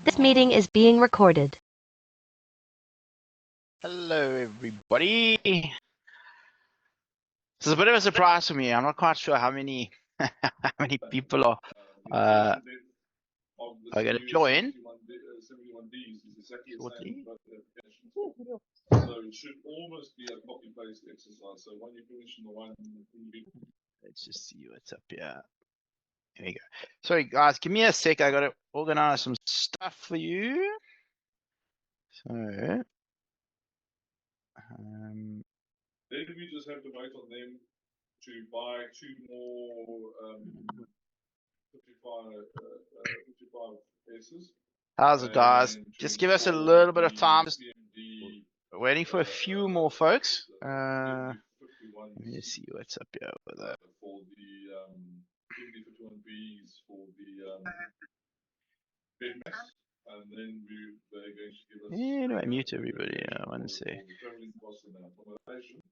This meeting is being recorded. Hello, everybody. This is a bit of a surprise for me. I'm not quite sure how many how many people are going to join shortly. So it should almost be a copy paste exercise. So when you finish in the one, Let's just see what's up here. Here we go. Sorry, guys, give me a sec. I got to organize some stuff for you. So, then we just have to wait on them to buy 2 more 55 pieces. how's it, guys? Just give us a little bit of time. Just waiting for a few more folks. Let me just see what's up here with that. For the 51Bs for the Bedmax, and then they're going to give us. Yeah, do I mute everybody? I want to say. The traveling costs and accommodation.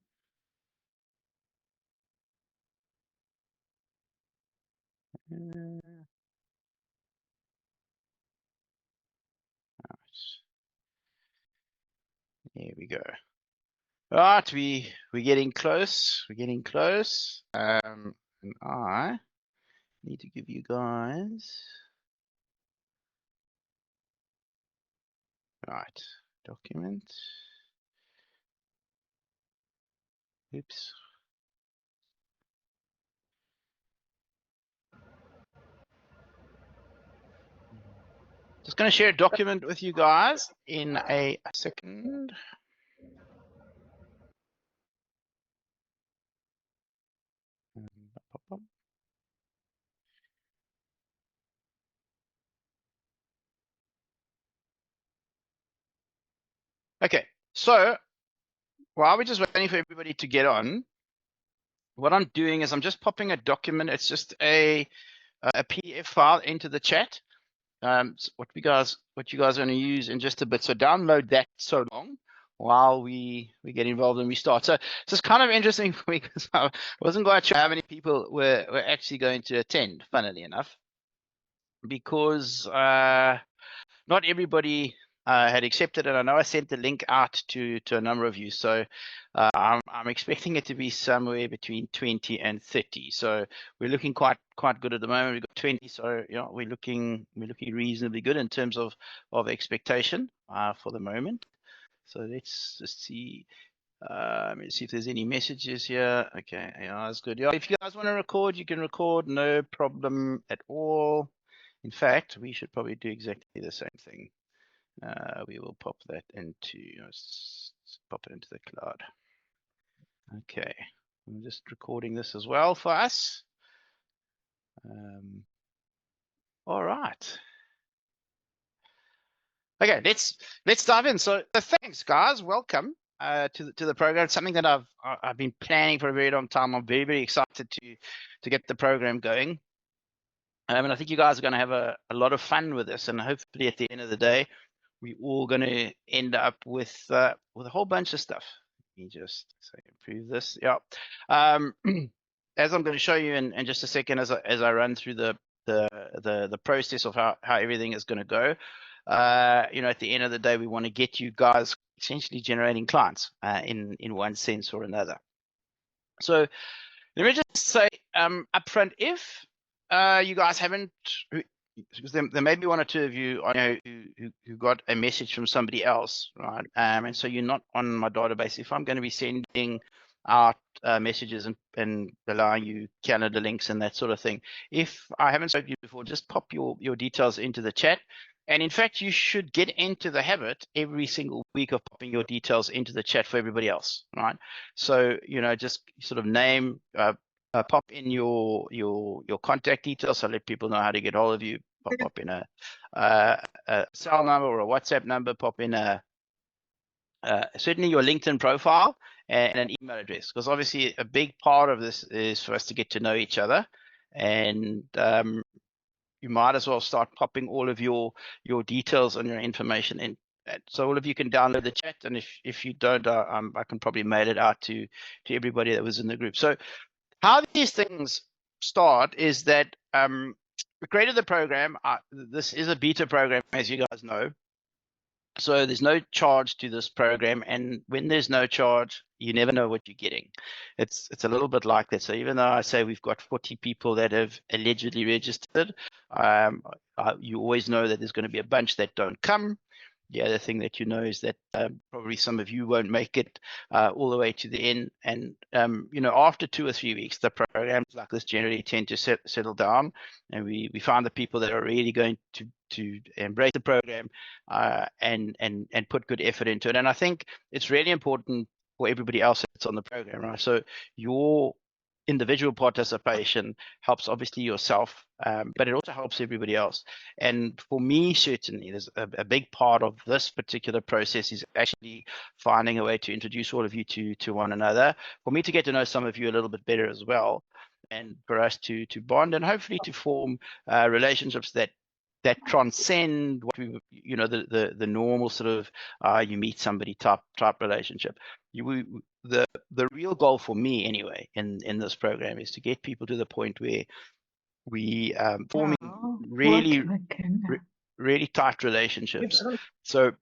Here we go. Right, we're getting close. We're getting close. And I need to give you guys. Right, document. Oops. Just going to share a document with you guys in a second. Okay, so while we're just waiting for everybody to get on, what I'm doing is I'm just popping a document. It's just a PDF file into the chat. What you guys are going to use in just a bit. So download that so long while we get involved and we start. So it's kind of interesting for me because I wasn't quite sure how many people were actually going to attend, funnily enough, because not everybody had accepted it. I know I sent the link out to a number of you, so I'm expecting it to be somewhere between 20 and 30. So we're looking quite good at the moment. We've got 20, so you know, we're looking reasonably good in terms of expectation for the moment. So let's just see. Let me see if there's any messages here. Okay, yeah, that's good. Yeah, if you guys want to record, you can record, no problem at all. In fact, we should probably do exactly the same thing. We will pop that into, pop it into the cloud. Okay, I'm just recording this as well for us. All right. Okay, let's dive in. So thanks, guys. Welcome to the program. It's something that I've been planning for a very long time. I'm very excited to get the program going. And I think you guys are going to have a lot of fun with this, and hopefully at the end of the day, we're all going to end up with a whole bunch of stuff. Let me just improve this. Yeah. As I'm going to show you in just a second, as I run through the process of how everything is going to go. You know, at the end of the day, we want to get you guys essentially generating clients in one sense or another. So let me just say upfront, if you guys haven't, because there may be one or two of you I know who got a message from somebody else, right? And so you're not on my database. If I'm going to be sending out messages and allowing you calendar links and that sort of thing, if I haven't spoken to you before, just pop your details into the chat. And in fact, you should get into the habit every single week of popping your details into the chat for everybody else, right? So, you know, just sort of name, pop in your contact details. So let people know how to get hold of you. Pop in a cell number or a WhatsApp number. Pop in certainly your LinkedIn profile and an email address, because obviously a big part of this is for us to get to know each other, and you might as well start popping all of your details and your information in. So all of you can download the chat, and if you don't, I can probably mail it out to everybody that was in the group. So how these things start is that we created the program. This is a beta program, as you guys know. So there's no charge to this program, and when there's no charge, you never know what you're getting. It's a little bit like that. So even though I say we've got 40 people that have allegedly registered, you always know that there's going to be a bunch that don't come. The other thing that you know is that probably some of you won't make it all the way to the end. And after 2 or 3 weeks, the programs like this generally tend to settle down, and we find the people that are really going to embrace the program and put good effort into it. And I think it's really important for everybody else that's on the program, right? So your individual participation helps obviously yourself, but it also helps everybody else. And for me, certainly, there's a big part of this particular process is actually finding a way to introduce all of you to one another, for me to get to know some of you a little bit better as well, and for us to bond and hopefully to form relationships that transcend what we, the normal sort of you meet somebody type relationship. The real goal for me anyway in this program is to get people to the point where we forming really really tight relationships, so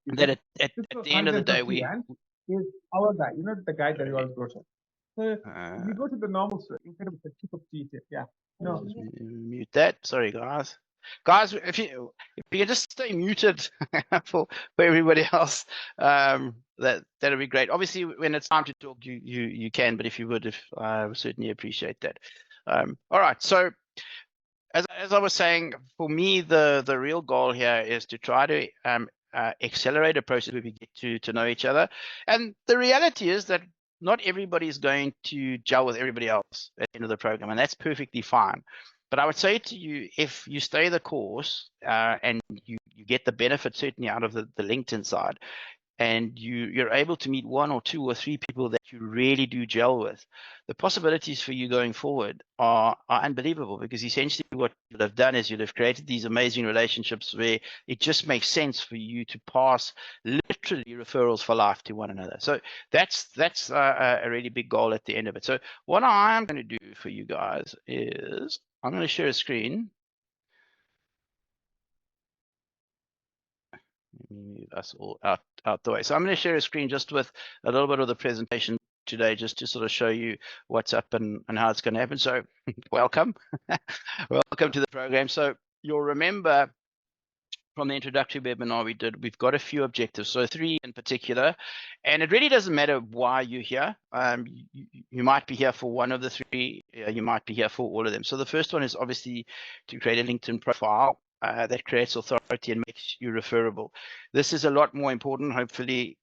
that at the end of the day we is our guy, the guy that you always go to. So you go to the normal store instead of the tip of tea. Yeah. No. Mute that. Sorry, guys. If you can just stay muted for everybody else, that'll be great. Obviously, when it's time to talk, you can, but if you would, I would certainly appreciate that. All right. So as I was saying, for me, the real goal here is to try to accelerate a process where we get to know each other. And the reality is that not everybody is going to gel with everybody else at the end of the program, and that's perfectly fine. But I would say to you, if you stay the course and you get the benefit certainly out of the LinkedIn side, and you're able to meet 1 or 2 or 3 people that you really do gel with, the possibilities for you going forward are unbelievable, because essentially what you'll have done is you'll have created these amazing relationships where it just makes sense for you to pass literally referrals for life to one another. So that's a really big goal at the end of it. So what I'm going to do for you guys is I'm going to share a screen. Let me move us all out the way. So I'm going to share a screen just with a little bit of the presentation today, just to sort of show you what's up and how it's going to happen. So welcome. Welcome to the program. So you'll remember from the introductory webinar we've got a few objectives, so 3 in particular, and it really doesn't matter why you're here. You might be here for one of the 3, you might be here for all of them. So the first one is obviously to create a LinkedIn profile that creates authority and makes you referable. This is a lot more important, hopefully.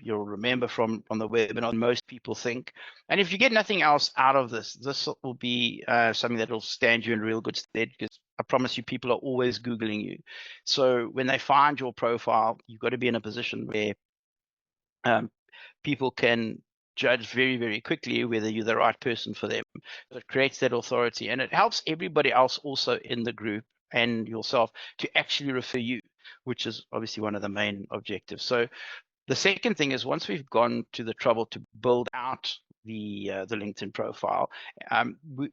You'll remember from the webinar, most people think. And if you get nothing else out of this will be something that will stand you in real good stead, because I promise you, people are always Googling you. So when they find your profile, you've got to be in a position where people can judge very, very quickly whether you're the right person for them. So it creates that authority, and it helps everybody else also in the group and yourself to actually refer you, which is obviously one of the main objectives. So the second thing is, once we've gone to the trouble to build out the LinkedIn profile,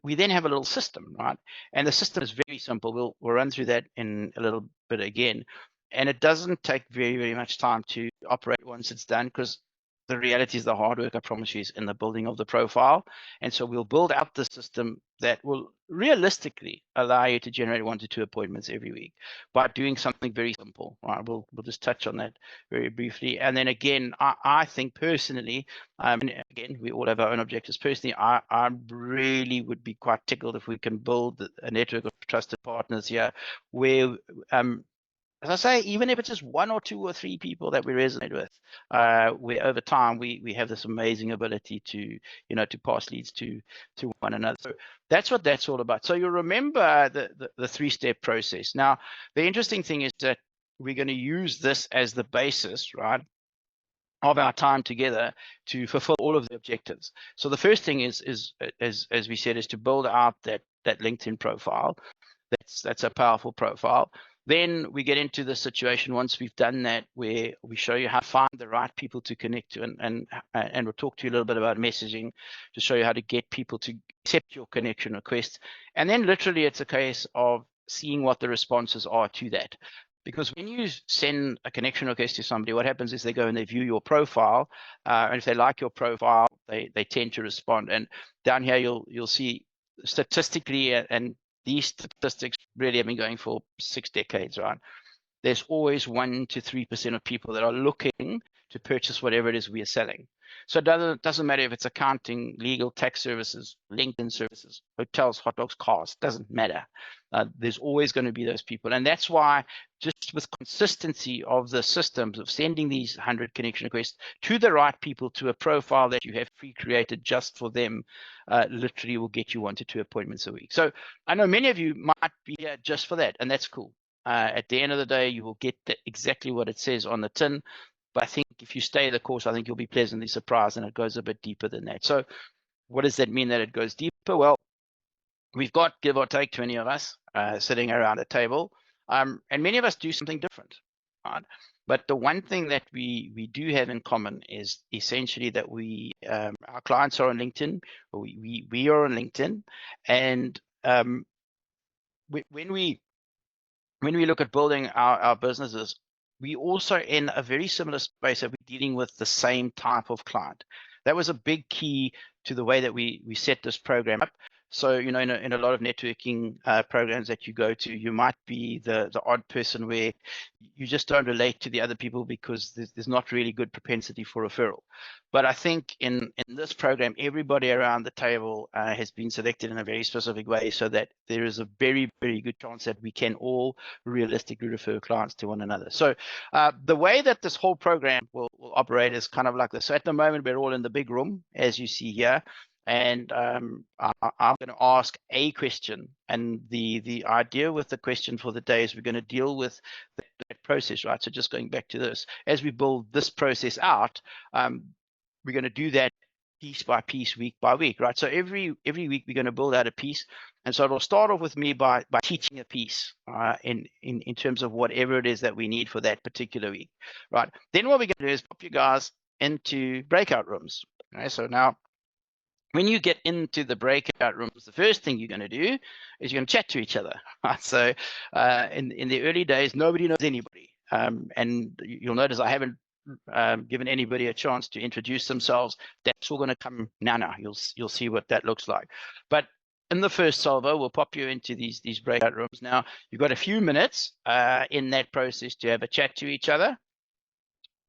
we then have a little system, right? And the system is very simple. We'll run through that in a little bit again. And it doesn't take very, very much time to operate once it's done, because the reality is the hard work, I promise you, is in the building of the profile. And so we'll build out the system that will realistically allow you to generate 1 to 2 appointments every week by doing something very simple. Right? We'll just touch on that very briefly. And then again, I think personally, and again, we all have our own objectives. Personally, I really would be quite tickled if we can build a network of trusted partners here where, as I say, even if it's just 1 or 2 or 3 people that we resonate with, where over time we have this amazing ability to, to pass leads to one another. So that's what that's all about. So you'll remember the 3-step process. Now, the interesting thing is that we're going to use this as the basis, right, of our time together to fulfill all of the objectives. So the first thing is as we said, is to build out that LinkedIn profile. That's a powerful profile. Then we get into the situation once we've done that, where we show you how to find the right people to connect to, and we'll talk to you a little bit about messaging to show you how to get people to accept your connection request. And then literally it's a case of seeing what the responses are to that. Because when you send a connection request to somebody, what happens is they go and they view your profile, and if they like your profile, they tend to respond. And down here you'll see statistically, and these statistics really have been going for 6 decades, right? There's always 1 to 3% of people that are looking to purchase whatever it is we are selling. So it doesn't matter if it's accounting, legal, tax services, LinkedIn services, hotels, hot dogs, cars, doesn't matter. There's always going to be those people. And that's why, just with consistency of the systems of sending these 100 connection requests to the right people to a profile that you have pre-created just for them, literally will get you 1 to 2 appointments a week. So I know many of you might be here just for that, and that's cool. At the end of the day, you will get exactly what it says on the tin. But I think if you stay the course, I think you'll be pleasantly surprised, and it goes a bit deeper than that. So what does that mean that it goes deeper? Well, we've got, give or take, 20 of us sitting around a table, and many of us do something different. Right? But the one thing that we do have in common is essentially that our clients are on LinkedIn, or we are on LinkedIn, and when we look at building our businesses, we also in a very similar space of dealing with the same type of client. That was a big key to the way that we set this program up. So, in a lot of networking programs that you go to, you might be the odd person where you just don't relate to the other people because there's not really good propensity for referral. But I think in this program, everybody around the table has been selected in a very specific way, so that there is a very, very good chance that we can all realistically refer clients to one another. So the way that this whole program will operate is kind of like this. So at the moment, we're all in the big room, as you see here. And I'm going to ask a question, and the idea with the question for the day is we're going to deal with that process, right? So just going back to this, as we build this process out, we're going to do that piece by piece, week by week, right? So every week we're going to build out a piece, and so it'll start off with me by teaching a piece in terms of whatever it is that we need for that particular week, right? Then what we're going to do is pop you guys into breakout rooms. Okay, so now, when you get into the breakout rooms, the first thing you're going to do is you're going to chat to each other. Right? So in the early days, nobody knows anybody. And you'll notice I haven't given anybody a chance to introduce themselves. That's all going to come now. You'll see what that looks like. But in the first salvo, we'll pop you into these breakout rooms. Now, you've got a few minutes in that process to have a chat to each other,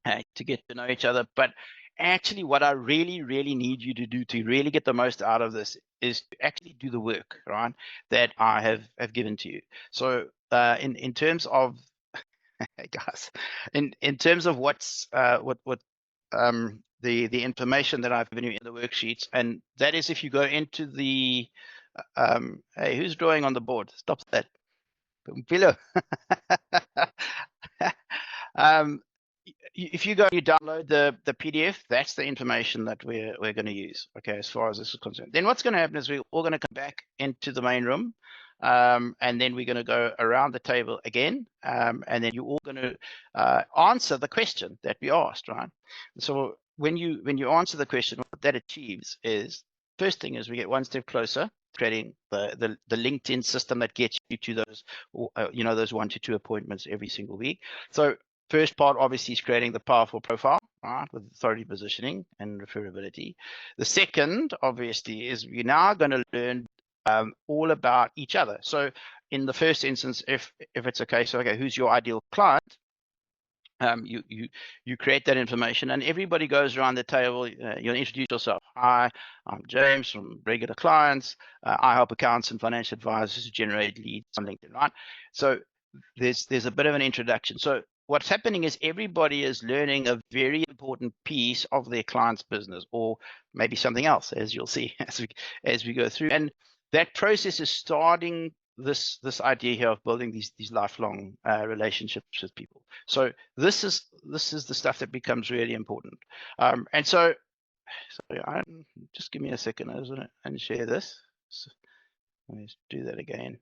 to get to know each other. But actually, what I really, really need you to do to really get the most out of this is to actually do the work, right, that I have given to you. So in terms of hey guys, in terms of what's the information that I've given you in the worksheets, and that is, if you go into the hey, who's drawing on the board? Stop that. Below. If you go and you download the PDF, that's the information that we're going to use, okay, as far as this is concerned. Then what's going to happen is we're all going to come back into the main room, and then we're going to go around the table again, and then you're all going to answer the question that we asked, right? So when you answer the question, what that achieves is, first thing is we get one step closer creating the LinkedIn system that gets you to those, those 1 to 2 appointments every single week. So first part, obviously, is creating the powerful profile, right, with authority positioning and referability. The second, obviously, is we're now going to learn all about each other. So in the first instance, if it's a case, okay, who's your ideal client? You create that information, and everybody goes around the table. You'll introduce yourself. Hi, I'm James from Regular Clients. I help accountants and financial advisors to generate leads on LinkedIn, right? So there's a bit of an introduction. So what's happening is everybody is learning a very important piece of their client's business, or maybe something else, as you'll see as we go through. And that process is starting this idea here of building these lifelong relationships with people. So this is the stuff that becomes really important. And so just give me a second. I just want to unshare this. So let me do that again.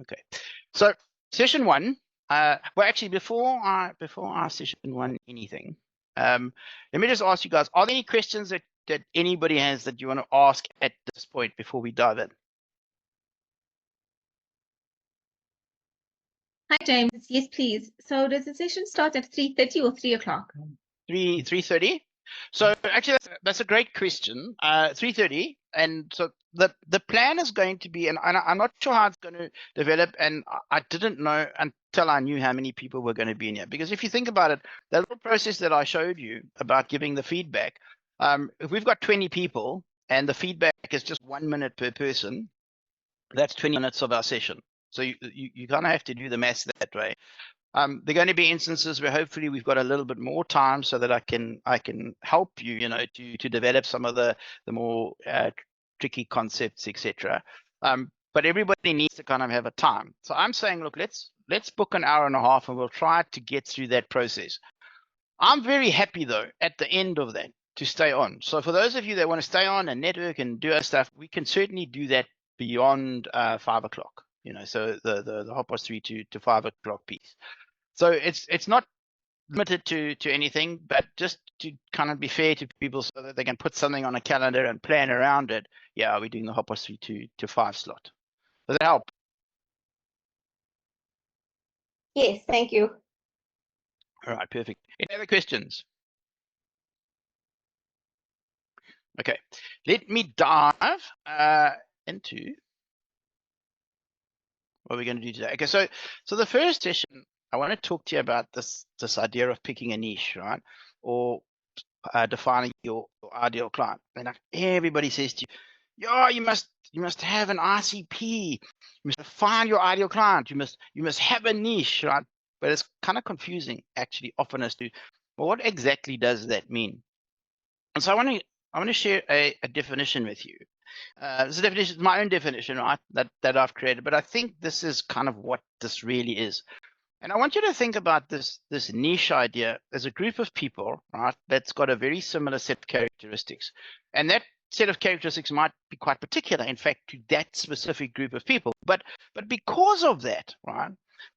Okay, So session one, well, actually, before I session one anything, let me just ask you guys: are there any questions that anybody has that you want to ask at this point before we dive in? Hi, James. Yes, please. So does the session start at 3:30 or 3 o'clock? 3:30. So actually, that's a great question. 3:30, and so the plan is going to be, and I'm not sure how it's going to develop, and I didn't know until I knew how many people were going to be in here. Because if you think about it, that little process that I showed you about giving the feedback, if we've got 20 people and the feedback is just 1 minute per person, that's 20 minutes of our session. So you kind of have to do the maths that way. There are going to be instances where hopefully we've got a little bit more time so that I can help you, to develop some of the more tricky concepts, etc. But everybody needs to kind of have a time. So I'm saying, look, let's book an hour and a half, and we'll try to get through that process. I'm very happy though at the end of that to stay on. So for those of you that want to stay on and network and do our stuff, we can certainly do that beyond 5 o'clock. So the 3:30 to 5 o'clock piece. So it's not limited to anything, but just to kind of be fair to people so that they can put something on a calendar and plan around it. Yeah, we're doing the 3:30 to 5 slot. Does that help? Yes, thank you. All right, perfect. Any other questions? Okay, let me dive into what we're going to do today. Okay, so the first session, I want to talk to you about this idea of picking a niche, right? Or defining your ideal client. And everybody says to you, yeah, you must have an ICP. You must find your ideal client. You must have a niche, right? But it's kind of confusing actually often as to, well, what exactly does that mean? And so I want to share a definition with you. This definition is my own definition, right? That I've created, but I think this is kind of what this really is. And I want you to think about this niche idea as a group of people, right, that's got a very similar set of characteristics. And that set of characteristics might be quite particular, in fact, to that specific group of people. But because of that, right,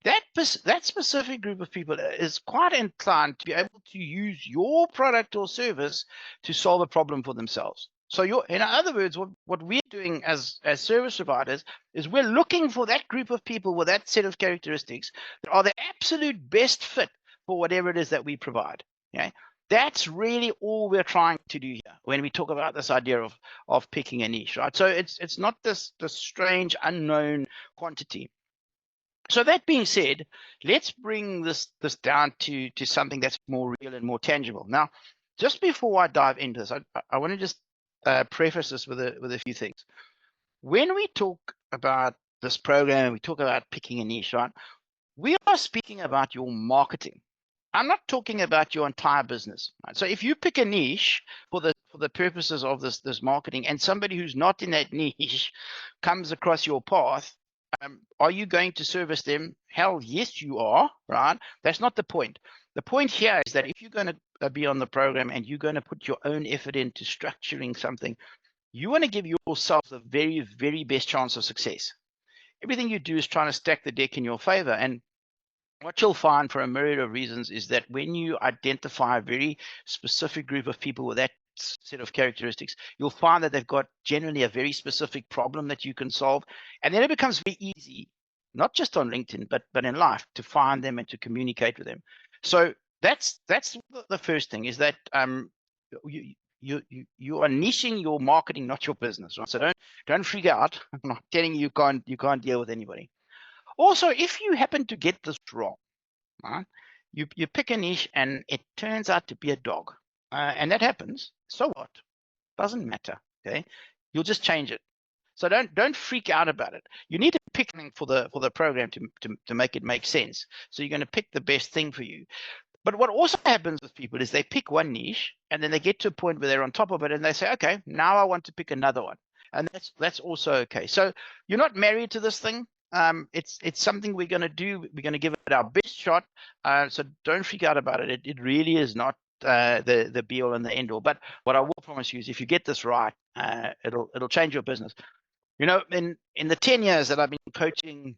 that specific group of people is quite inclined to be able to use your product or service to solve a problem for themselves. So in other words, what we're doing as service providers is we're looking for that group of people with that set of characteristics that are the absolute best fit for whatever it is that we provide. Okay, that's really all we're trying to do here when we talk about this idea of picking a niche, right? So it's not this strange unknown quantity. So that being said, let's bring this down to something that's more real and more tangible. Now, just before I dive into this, I want to just preface this with a few things. When we talk about this program, we talk about picking a niche, right? We are speaking about your marketing. I'm not talking about your entire business. Right? So if you pick a niche for the purposes of this marketing, and somebody who's not in that niche comes across your path, are you going to service them? Hell, yes, you are, right? That's not the point. The point here is that if you're going to be on the program and you're going to put your own effort into structuring something, you want to give yourself the very, very best chance of success. Everything you do is trying to stack the deck in your favor. And what you'll find for a myriad of reasons is that when you identify a very specific group of people with that set of characteristics, you'll find that they've got generally a very specific problem that you can solve. And then it becomes very easy, not just on LinkedIn, but in life, to find them and to communicate with them. So that's the first thing, is that you are niching your marketing, not your business, right? So don't freak out. I'm not telling you you can't deal with anybody. Also, if you happen to get this wrong, right, you pick a niche and it turns out to be a dog, and that happens. So what? Doesn't matter. Okay, you'll just change it. So don't freak out about it. You need to pick something for the program to make it make sense. So you're going to pick the best thing for you. But what also happens with people is they pick one niche and then they get to a point where they're on top of it and they say, okay, now I want to pick another one. And that's also okay. So you're not married to this thing. It's something we're going to do. We're going to give it our best shot. So don't freak out about it. It really is not the be all and the end all. But what I will promise you is if you get this right, it'll change your business. In the 10 years that I've been coaching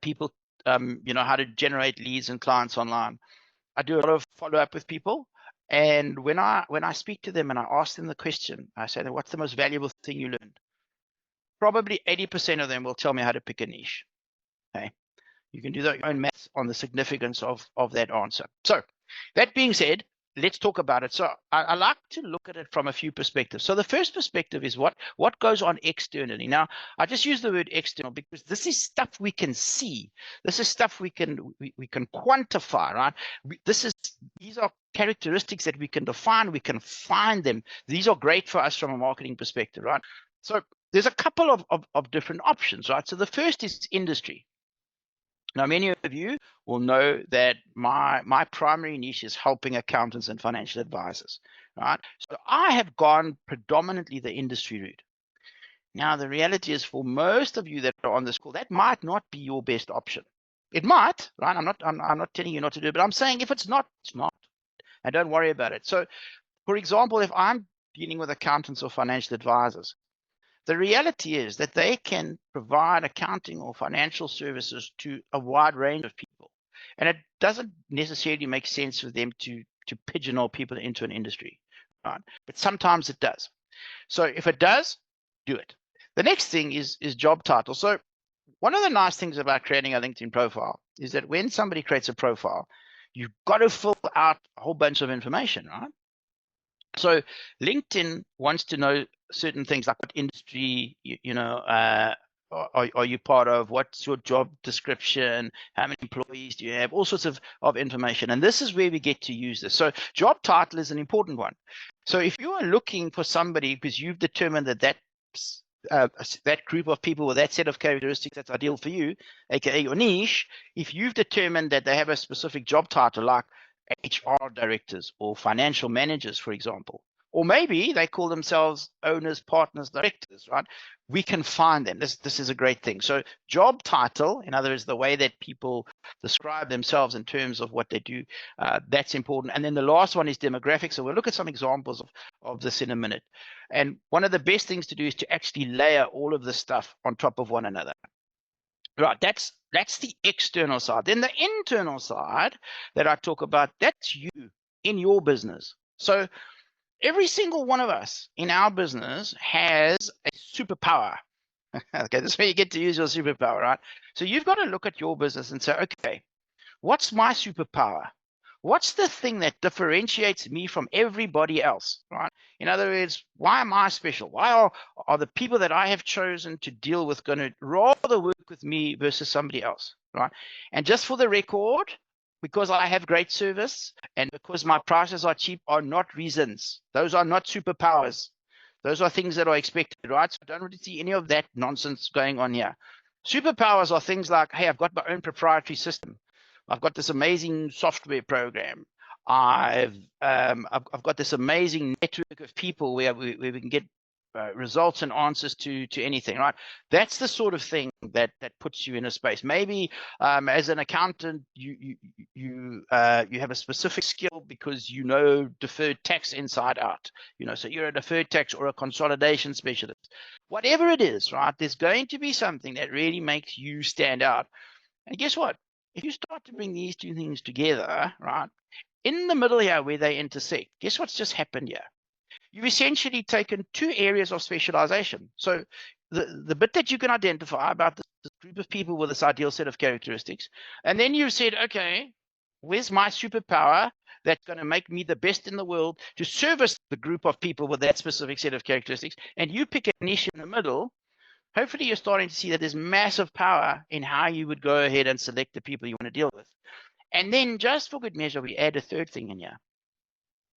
people, how to generate leads and clients online. I do a lot of follow up with people. And when I speak to them and I ask them the question, I say, what's the most valuable thing you learned? Probably 80% of them will tell me how to pick a niche. Okay. You can do your own maths on the significance of that answer. So that being said, let's talk about it. So I like to look at it from a few perspectives. So the first perspective is what goes on externally. Now, I just use the word external because this is stuff we can see. This is stuff we can quantify, right? These are characteristics that we can define. We can find them. These are great for us from a marketing perspective, right? So there's a couple of different options, right? So the first is industry. Now, many of you will know that my primary niche is helping accountants and financial advisors, right? So I have gone predominantly the industry route. Now, the reality is for most of you that are on this call, that might not be your best option. It might, right? I'm not telling you not to do it, but I'm saying if it's not, it's not. And don't worry about it. So, for example, if I'm dealing with accountants or financial advisors, the reality is that they can provide accounting or financial services to a wide range of people. And it doesn't necessarily make sense for them to pigeonhole people into an industry, right? But sometimes it does. So if it does, do it. The next thing is job title. So one of the nice things about creating a LinkedIn profile is that when somebody creates a profile, you've got to fill out a whole bunch of information, right? So LinkedIn wants to know certain things like what industry, are you part of? What's your job description? How many employees do you have? All sorts of information. And this is where we get to use this. So job title is an important one. So if you are looking for somebody because you've determined that group of people with that set of characteristics that's ideal for you, aka your niche, if you've determined that they have a specific job title like HR directors or financial managers, for example, or maybe they call themselves owners, partners, directors, right? We can find them. This is a great thing. So job title, in other words, the way that people describe themselves in terms of what they do, that's important. And then the last one is demographics. So we'll look at some examples of this in a minute. And one of the best things to do is to actually layer all of this stuff on top of one another. Right, that's the external side. Then the internal side that I talk about, that's you in your business. So every single one of us in our business has a superpower. Okay, this is where you get to use your superpower, right? So you've got to look at your business and say, okay, what's my superpower? What's the thing that differentiates me from everybody else, right? In other words, why am I special? Why are the people that I have chosen to deal with going to rather work with me versus somebody else, right? And just for the record, because I have great service and because my prices are cheap are not reasons. Those are not superpowers. Those are things that are expected, right? So I don't really see any of that nonsense going on here. Superpowers are things like, hey, I've got my own proprietary system. I've got this amazing software program. I've got this amazing network of people where we can get results and answers to anything, right? That's the sort of thing that puts you in a space. Maybe as an accountant, you have a specific skill because you know deferred tax inside out. So you're a deferred tax or a consolidation specialist. Whatever it is, right? There's going to be something that really makes you stand out. And guess what? If you start to bring these two things together, right, in the middle here where they intersect, guess what's just happened here? You've essentially taken two areas of specialization. So the bit that you can identify about this group of people with this ideal set of characteristics, and then you said, okay, where's my superpower that's going to make me the best in the world to service the group of people with that specific set of characteristics, and you pick a niche in the middle. Hopefully you're starting to see that there's massive power in how you would go ahead and select the people you want to deal with. And then just for good measure, we add a third thing in here.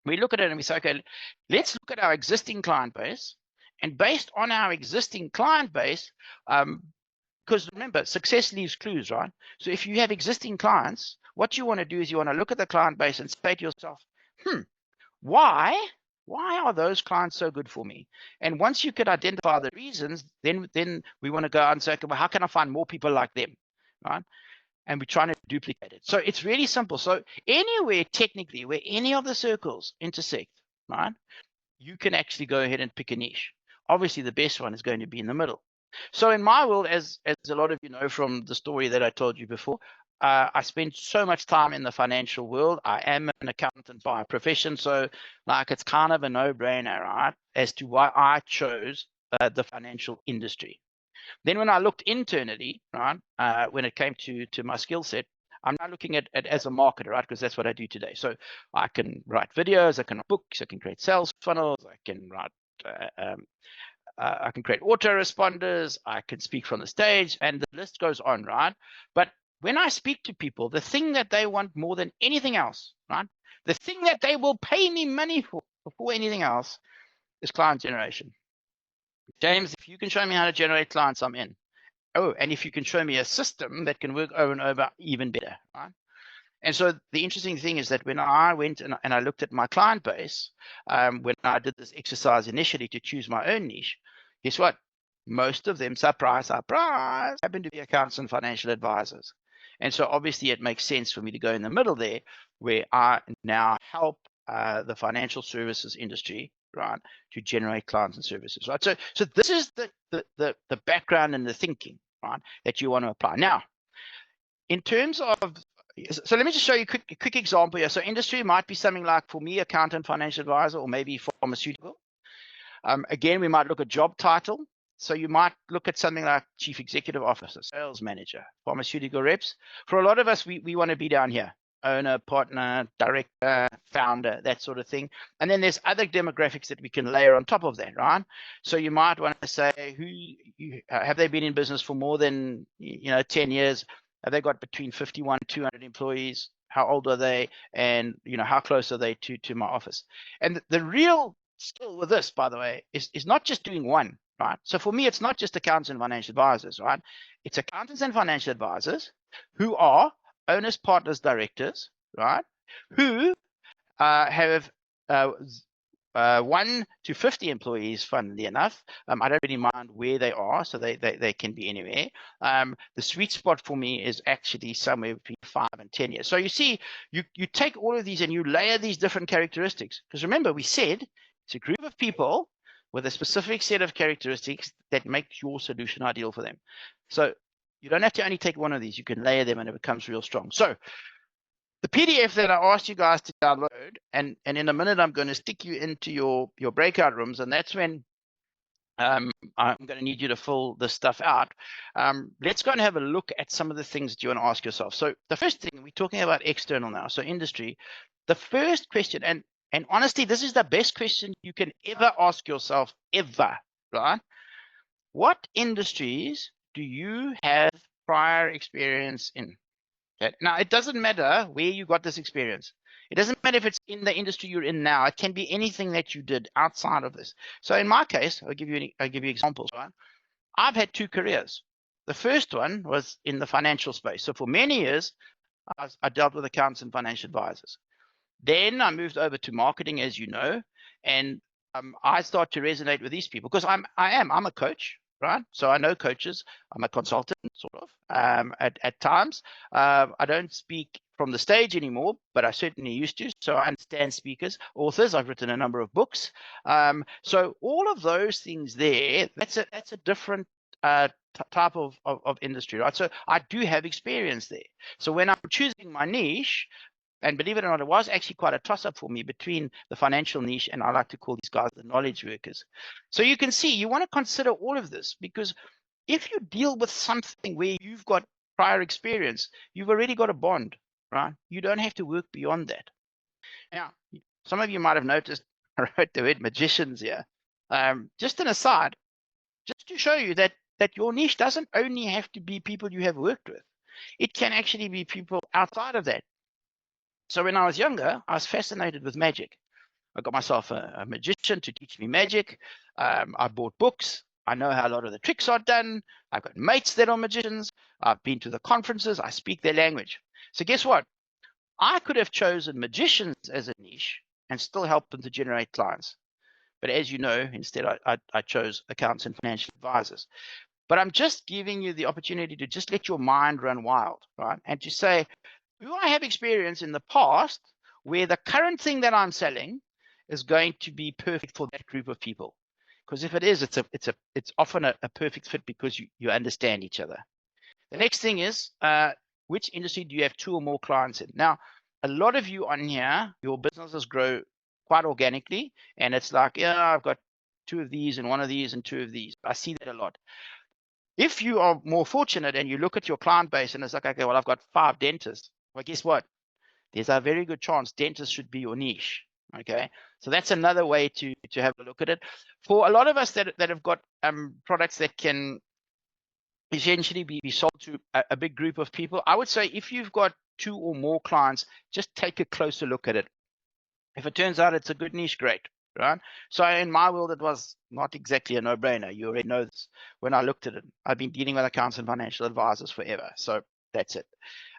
We look at it and we say, okay, let's look at our existing client base. And based on our existing client base, because remember, success leaves clues, right? So if you have existing clients, what you want to do is you want to look at the client base and say to yourself, why are those clients so good for me? And once you could identify the reasons, then we want to go out and say, okay, well, how can I find more people like them, right? And we're trying to duplicate it. So it's really simple. So anywhere technically where any of the circles intersect, right, you can actually go ahead and pick a niche. Obviously, the best one is going to be in the middle. So in my world, as a lot of you know from the story that I told you before, I spent so much time in the financial world. I am an accountant by profession, so like it's kind of a no-brainer, right, as to why I chose the financial industry. Then when I looked internally, right, when it came to my skill set, I'm now looking at as a marketer, right, because that's what I do today. So I can write videos, I can write books, I can create sales funnels, I can write I can create autoresponders, I can speak from the stage, and the list goes on, right? But when I speak to people, the thing that they want more than anything else, right? The thing that they will pay me money for before anything else is client generation. James, if you can show me how to generate clients, I'm in. Oh, and if you can show me a system that can work over and over, even better, right? And so the interesting thing is that when I went and I looked at my client base, when I did this exercise initially to choose my own niche, guess what? Most of them, surprise, surprise, happen to be accountants and financial advisors. And so obviously it makes sense for me to go in the middle there, where I now help the financial services industry, right, to generate clients and services, right? So this is the background and the thinking, right, that you want to apply. Now, in terms of, so let me just show you a quick example here. So industry might be something like, for me, accountant, financial advisor, or maybe pharmaceutical. Again, we might look at job title. So you might look at something like chief executive officer, sales manager, pharmaceutical reps. For a lot of us, we want to be down here: owner, partner, director, founder, that sort of thing. And then there's other demographics that we can layer on top of that, right? So you might want to say, have they been in business for more than 10 years? Have they got between 51 and 200 employees? How old are they? And how close are they to my office? And the real skill with this, by the way, is not just doing one, right? So for me, it's not just accountants and financial advisors, right? It's accountants and financial advisors who are owners, partners, directors, right? Who have 1 to 50 employees, funnily enough. I don't really mind where they are, so they can be anywhere. The sweet spot for me is actually somewhere between 5 and 10 years. So you see, you take all of these and you layer these different characteristics. Because remember, we said it's a group of people with a specific set of characteristics that make your solution ideal for them. So you don't have to only take one of these. You can layer them and it becomes real strong. So the PDF that I asked you guys to download, and in a minute I'm going to stick you into your breakout rooms, and that's when I'm going to need you to fill this stuff out. Let's go and have a look at some of the things that you want to ask yourself. So the first thing, we're talking about external now, so industry. The first question, and honestly, this is the best question you can ever ask yourself, ever, right? What industries do you have prior experience in? Okay. Now, it doesn't matter where you got this experience. It doesn't matter if it's in the industry you're in now. It can be anything that you did outside of this. So in my case, I'll give you examples, right? I've had 2 careers. The first one was in the financial space. So for many years, I dealt with accountants and financial advisors. Then I moved over to marketing, as you know, and I start to resonate with these people because I'm a coach, right? So I know coaches. I'm a consultant, sort of, at times. I don't speak from the stage anymore, but I certainly used to. So I understand speakers, authors. I've written a number of books. So all of those things there, that's a different type of industry, right? So I do have experience there. So when I'm choosing my niche, and believe it or not, it was actually quite a toss-up for me between the financial niche and I like to call these guys the knowledge workers. So you can see, you want to consider all of this, because if you deal with something where you've got prior experience, you've already got a bond, right? You don't have to work beyond that. Now, some of you might have noticed I wrote the word magicians here. Just an aside, just to show you that your niche doesn't only have to be people you have worked with. It can actually be people outside of that. So when I was younger, I was fascinated with magic. I got myself a magician to teach me magic. I bought books. I know how a lot of the tricks are done. I've got mates that are magicians. I've been to the conferences. I speak their language. So guess what? I could have chosen magicians as a niche and still help them to generate clients. But as you know, instead I chose accountants and financial advisors. But I'm just giving you the opportunity to just let your mind run wild, right? And to say, do I have experience in the past where the current thing that I'm selling is going to be perfect for that group of people? Because if it is, it's often a perfect fit because you understand each other. The next thing is, which industry do you have 2 or more clients in? Now, a lot of you on here, your businesses grow quite organically, and it's like, yeah, I've got 2 of these and 1 of these and 2 of these. I see that a lot. If you are more fortunate and you look at your client base and it's like, okay, well, I've got 5 dentists. Well, guess what? There's a very good chance dentists should be your niche. Okay, so that's another way to have a look at it. For a lot of us that have got products that can essentially be sold to a big group of people, I would say if you've got 2 or more clients, just take a closer look at it. If it turns out it's a good niche, great, right? So in my world, it was not exactly a no-brainer. You already know this. When I looked at it, I've been dealing with accountants and financial advisors forever. So that's it.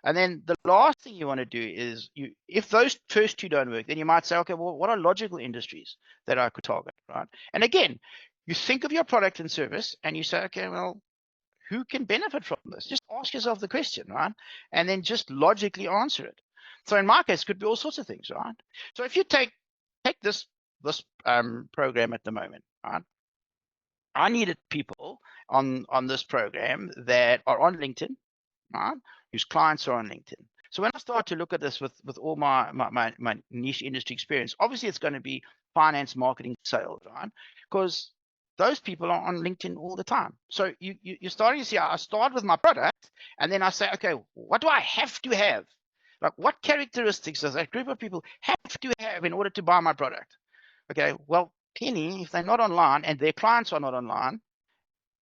And then the last thing you want to do is, if those first 2 don't work, then you might say, okay, well, what are logical industries that I could target, right? And again, you think of your product and service and you say, okay, well, who can benefit from this? Just ask yourself the question, right? And then just logically answer it. So in my case, it could be all sorts of things, right? So if you take this program at the moment, right? I needed people on this program that are on LinkedIn, right? Whose clients are on LinkedIn. So when I start to look at this with all my niche industry experience, obviously it's going to be finance, marketing, sales, right? Because those people are on LinkedIn all the time. So you're starting to see, I start with my product and then I say, okay, what do I have to have? Like, what characteristics does that group of people have to have in order to buy my product? Okay, well, clearly, if they're not online and their clients are not online,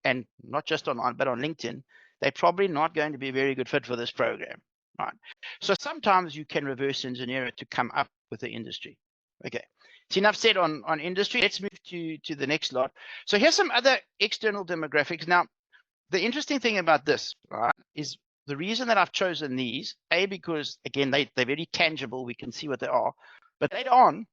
and not just online, but on LinkedIn, they're probably not going to be a very good fit for this program, right? So sometimes you can reverse engineer it to come up with the industry. Okay, so enough said on industry. Let's move to the next lot. So here's some other external demographics. Now, the interesting thing about this, right, is the reason that I've chosen these, because again, they're very tangible. We can see what they are, but later on,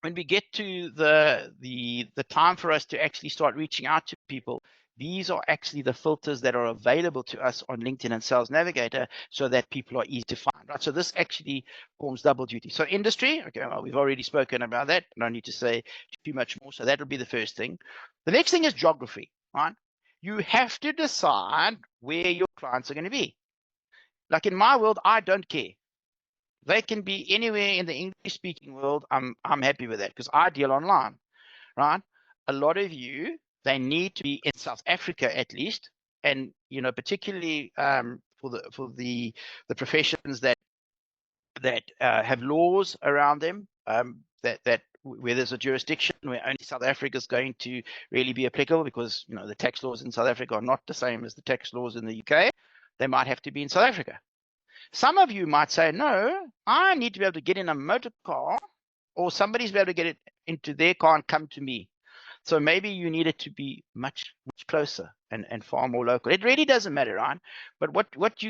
when we get to the time for us to actually start reaching out to people, these are actually the filters that are available to us on LinkedIn and Sales Navigator so that people are easy to find, right? So this actually forms double duty. So industry, okay, well, we've already spoken about that. I don't need to say too much more. So that'll be the first thing. The next thing is geography, right? You have to decide where your clients are going to be. Like in my world, I don't care. They can be anywhere in the English-speaking world. I'm happy with that because I deal online, right? A lot of you, they need to be in South Africa at least, and particularly for the professions that have laws around them, that where there's a jurisdiction where only South Africa is going to really be applicable because the tax laws in South Africa are not the same as the tax laws in the UK. They might have to be in South Africa. Some of you might say, no, I need to be able to get in a motor car, or somebody's be able to get it into their car and come to me. So maybe you need it to be much closer and far more local. It really doesn't matter, right? But what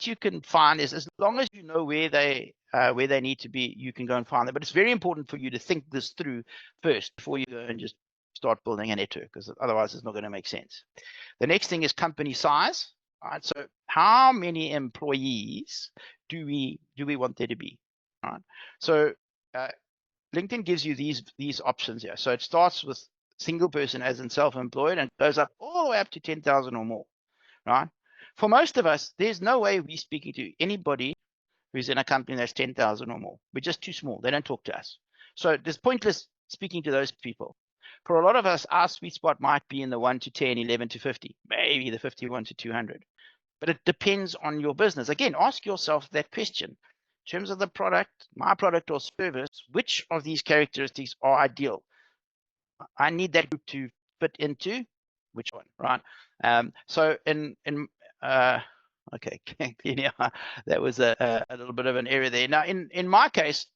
you can find is, as long as you know where they need to be, you can go and find them. But it's very important for you to think this through first before you go and just start building a network, because otherwise it's not going to make sense. The next thing is company size. All right, so how many employees do we want there to be? All right, so LinkedIn gives you these options here. So it starts with single person as in self-employed and goes up all the way up to 10,000 or more, right? For most of us, there's no way we're speaking to anybody who's in a company that's 10,000 or more. We're just too small. They don't talk to us. So it's pointless speaking to those people. For a lot of us, our sweet spot might be in the 1 to 10, 11 to 50, maybe the 51 to 200. But it depends on your business. Again, ask yourself that question. In terms of the product, my product or service, which of these characteristics are ideal? I need that group to fit into which one, right? So okay, that was a little bit of an error there. Now, in my case,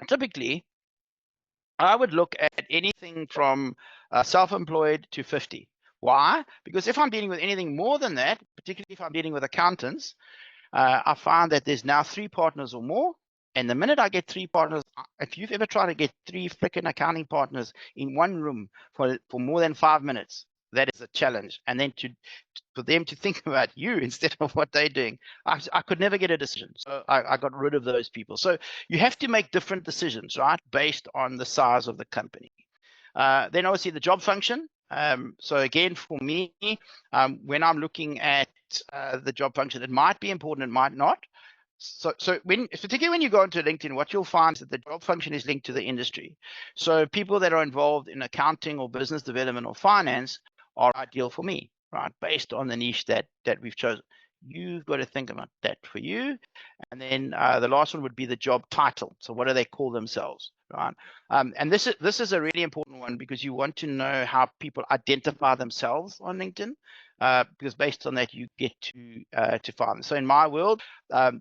typically, I would look at anything from self-employed to 50. Why? Because if I'm dealing with anything more than that, particularly if I'm dealing with accountants, I find that there's now 3 partners or more. And the minute I get 3 partners, if you've ever tried to get 3 freaking accounting partners in one room for more than 5 minutes, that is a challenge. And then for them to think about you instead of what they're doing, I could never get a decision. So I got rid of those people. So you have to make different decisions, right, based on the size of the company. Then obviously the job function. So again, for me, when I'm looking at the job function, it might be important, it might not. So particularly when you go into LinkedIn, what you'll find is that the job function is linked to the industry. So people that are involved in accounting or business development or finance are ideal for me, right? Based on the niche that we've chosen. You've got to think about that for you. And then the last one would be the job title. So what do they call themselves, right? And this is a really important one because you want to know how people identify themselves on LinkedIn, because based on that you get to find them. So in my world,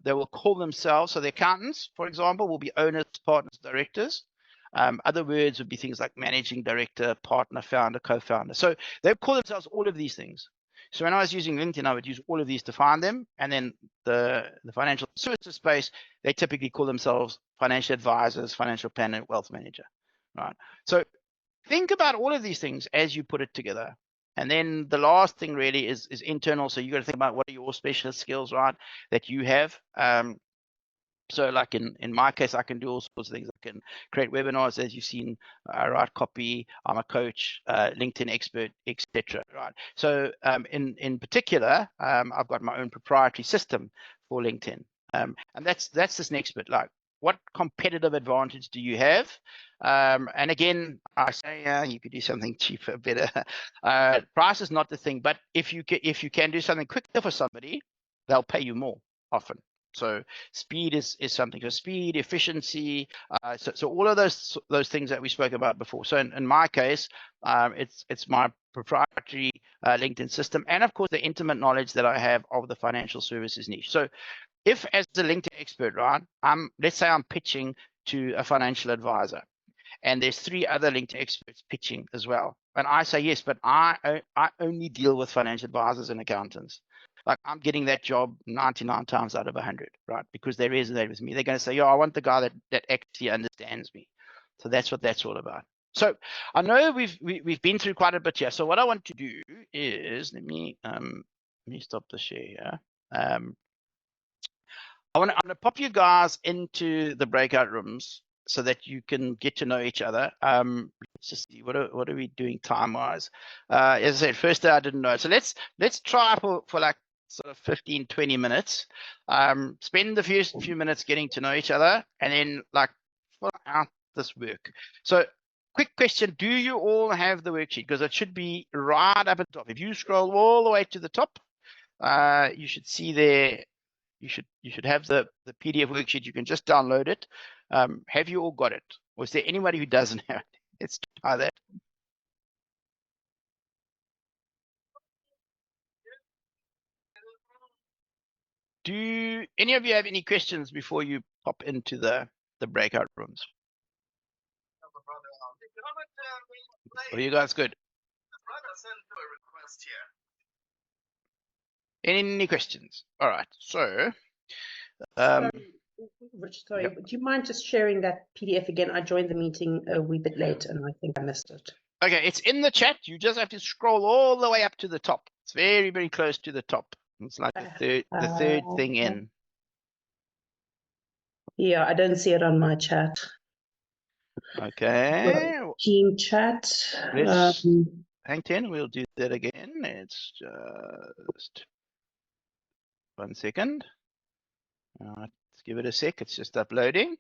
they will call themselves, so the accountants, for example, will be owners, partners, directors. Other words would be things like managing director, partner, founder, co-founder. So they call themselves all of these things. So when I was using LinkedIn, I would use all of these to find them. And then the financial services space, they typically call themselves financial advisors, financial planner, wealth manager, right? So think about all of these things as you put it together. And then the last thing really is internal. So you got to think about what are your specialist skills, right, that you have. So like in my case, I can do all sorts of things. I can create webinars, as you've seen, write copy. I'm a coach, LinkedIn expert, etc. Right. So in particular, I've got my own proprietary system for LinkedIn, and that's this next bit. Like, what competitive advantage do you have? And again, I say you could do something cheaper, better. Price is not the thing, but if you can do something quicker for somebody, they'll pay you more often. So speed is something. So speed, efficiency, so all of those things that we spoke about before. So in my case, it's my proprietary LinkedIn system, and of course the intimate knowledge that I have of the financial services niche. So if as a LinkedIn expert, right, let's say I'm pitching to a financial advisor, and there's 3 other LinkedIn experts pitching as well, and I say yes, but I only deal with financial advisors and accountants. Like, I'm getting that job 99 times out of 100, right? Because they resonate with me. They're going to say, "Yo, I want the guy that actually understands me." So that's what that's all about. So I know we've been through quite a bit here. So what I want to do is let me stop the share here. I'm gonna pop you guys into the breakout rooms so that you can get to know each other. Let's just see what are we doing time wise. As I said, first day I didn't know. So let's try for like sort of 15-20 minutes. Spend the few minutes getting to know each other, and then like fill out this work. So quick question, do you all have the worksheet? Because it should be right up at the top. If you scroll all the way to the top, you should see there, you should have the PDF worksheet. You can just download it. Have you all got it? Or is there anybody who doesn't have it? Let's try that. Do any of you have any questions before you pop into the breakout rooms? Are you guys good? Any questions? All right. So, Rich, sorry, yep. do you mind just sharing that PDF again? I joined the meeting a wee bit late and I think I missed it. Okay, it's in the chat. You just have to scroll all the way up to the top. It's very, very close to the top. It's like the third thing in. Yeah, I don't see it on my chat. Okay. Team chat. Let's hang 10. We'll do that again. It's just 1 second. Let's give it a sec. It's just uploading.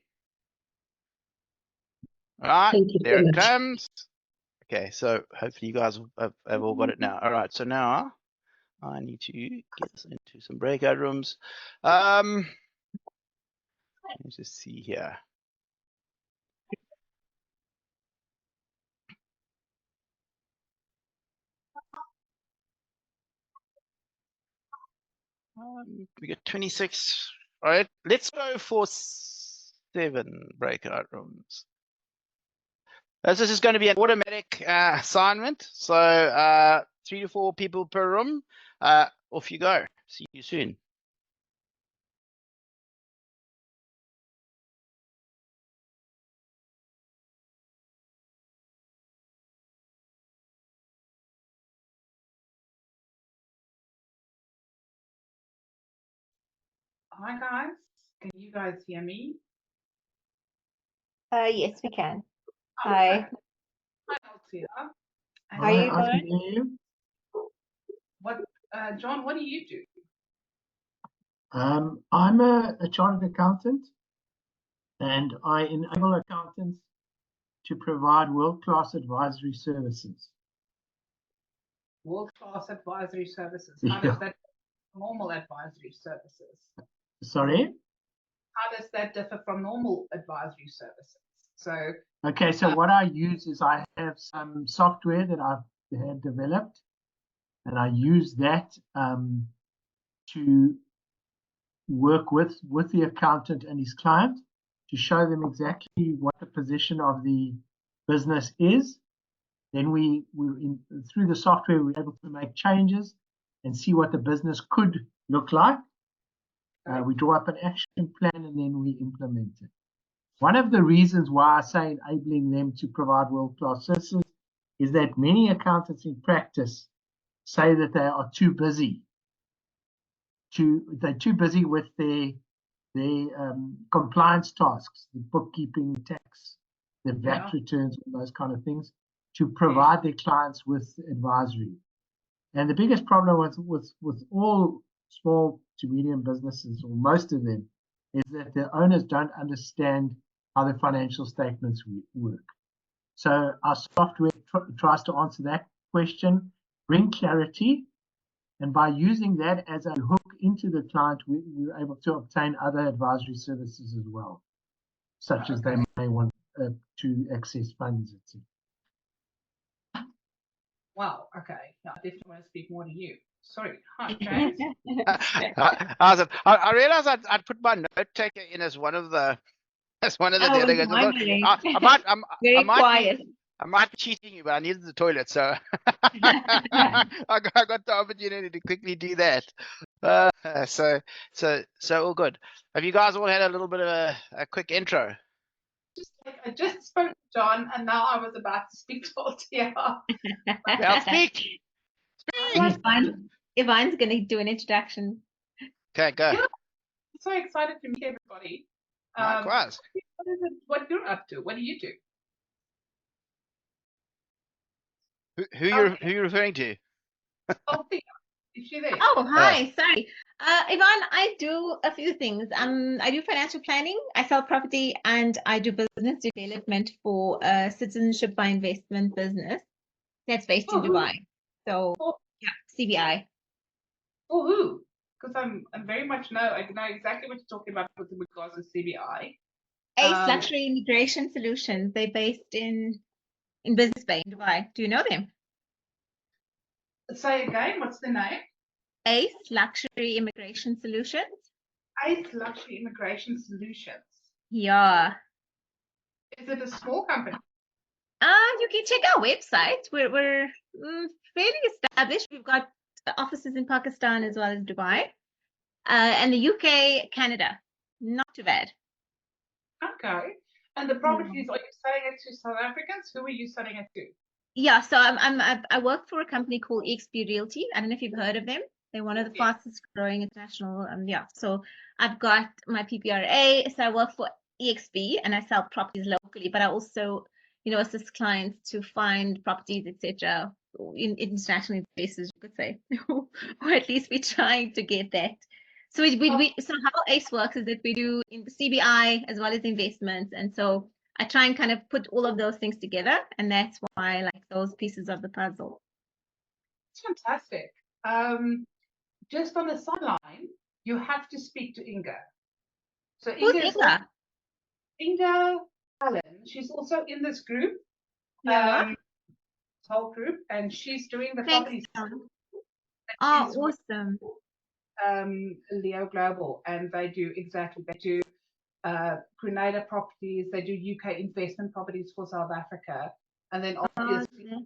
All right, Thank you there so it much. comes. Okay, so hopefully you guys have all got it now. All right, so now I need to get this into some breakout rooms. Let's just see here. We got 26. All right, let's go for 7 breakout rooms. This is going to be an automatic assignment. So 3 to 4 people per room. Off you go. See you soon. Hi guys, can you guys hear me? Yes, we can. Hi. Hi LT, here. And Are you I can going? hear you. what, John, what do you do? I'm a chartered accountant, and I enable accountants to provide world-class advisory services. World-class advisory services. How Yeah. does that normal advisory services? Sorry? How does that differ from normal advisory services? So, Okay, so what I use is I have some software that I've had developed, and I use that to work with the accountant and his client to show them exactly what the position of the business is. Then through the software, we're able to make changes and see what the business could look like. We draw up an action plan and then we implement it. One of the reasons why I say enabling them to provide world-class services is that many accountants in practice say that they are too busy. They're too busy with their compliance tasks, the bookkeeping, tax, the VAT returns, all those kind of things, to provide their clients with advisory. And the biggest problem with all small to medium businesses, or most of them, is that the owners don't understand how the financial statements work. So our software tries to answer that question, bring clarity, and by using that as a hook into the client, we're able to obtain other advisory services as well, such as they may want to access funds, etc. wow, okay. I definitely want to speak more to you. Sorry. Hi, James. I realized I'd put my note taker in as one of the delegates. Very quiet. I might be cheating you, but I needed the toilet, so I got the opportunity to quickly do that. So all good. Have you guys all had a little bit of a quick intro? I just spoke to John, and now I was about to speak to Altia. Well, speak. Ivan's going to do an introduction. Okay, go. Yeah, I'm so excited to meet everybody. Likewise. What is it? What you're up to? What do you do? Who you referring to? Altia, is she there? Oh, hi. Sorry. Ivan, I do a few things. I do financial planning, I sell property, and I do business development for a citizenship by investment business that's based in Dubai. So, yeah, CBI. For who? Because I very much know, I know exactly what you're talking about with regards to CBI. Ace Luxury Immigration Solutions. They're based in Business Bay in Dubai. Do you know them? Say again, what's the name? Ace Luxury Immigration Solutions. Ace Luxury Immigration Solutions. Yeah. Is it a small company? You can check our website. We're fairly established. We've got offices in Pakistan as well as Dubai, and the UK, Canada. Not too bad. Okay. And the properties, are you selling it to South Africans? Who are you selling it to? Yeah, so I work for a company called EXP Realty. I don't know if you've heard of them. They're one of the fastest growing international. So I've got my PPRA. So I work for EXP and I sell properties locally, but I also, assist clients to find properties, etc. in international basis, you could say, or at least we're trying to get that. So so how ACE works is that we do in the CBI as well as investments, and so I try and kind of put all of those things together, and that's why I like those pieces of the puzzle. It's fantastic. Just on the sideline, you have to speak to Inga. So Who's Inga? Inga Allen. She's also in this group. Yeah. Whole group, and she's doing the Thanks, properties. Oh, awesome. Leo Global, and they do Grenada properties, they do UK investment properties for South Africa, and then obviously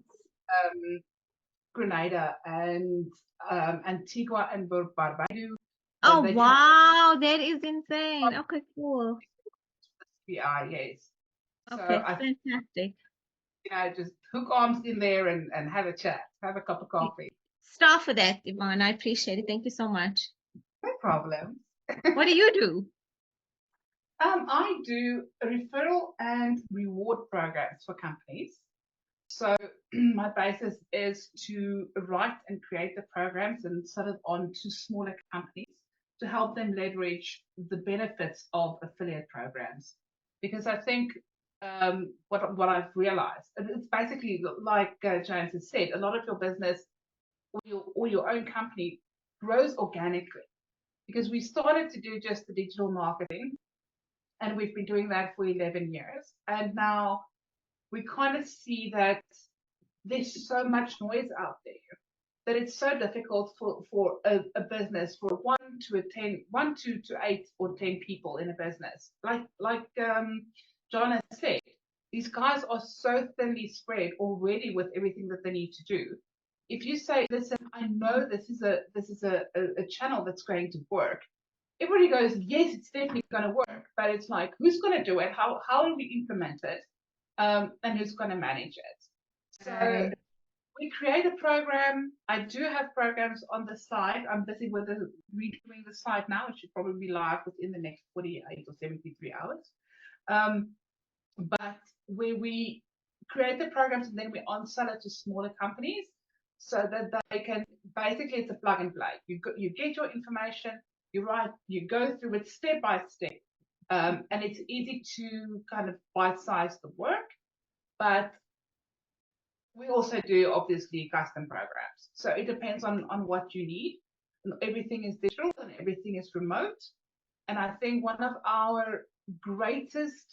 Grenada and Antigua and Barbados. Oh wow, that is insane. Okay, cool. Yeah, yes. Okay, so fantastic. Just hook arms in there and have a chat, have a cup of coffee. Star for that, Yvonne. I appreciate it. Thank you so much. No problem. What do you do? I do referral and reward programs for companies. So my basis is to write and create the programs and sell it on to smaller companies to help them leverage the benefits of affiliate programs. Because I think what I've realized, it's basically like James has said, a lot of your business or your own company grows organically. Because we started to do just the digital marketing, and we've been doing that for 11 years. And now we kind of see that there's so much noise out there that it's so difficult for a business, for one to 8 or 10 people in a business. Like John has said, these guys are so thinly spread already with everything that they need to do. If you say, listen, I know this is a channel that's going to work, everybody goes, yes, it's definitely going to work. But it's like, who's going to do it? How do we implement it? And who's going to manage it? So we create a program. I do have programs on the side. I'm busy with redoing the site now. It should probably be live within the next 48 or 73 hours. But where we create the programs and then we on-sell it to smaller companies so that they can, basically it's a plug and play. You get your information, you go through it step by step. And it's easy to kind of bite-size the work, but we also do obviously custom programs. So it depends on what you need. Everything is digital and everything is remote. And I think one of our greatest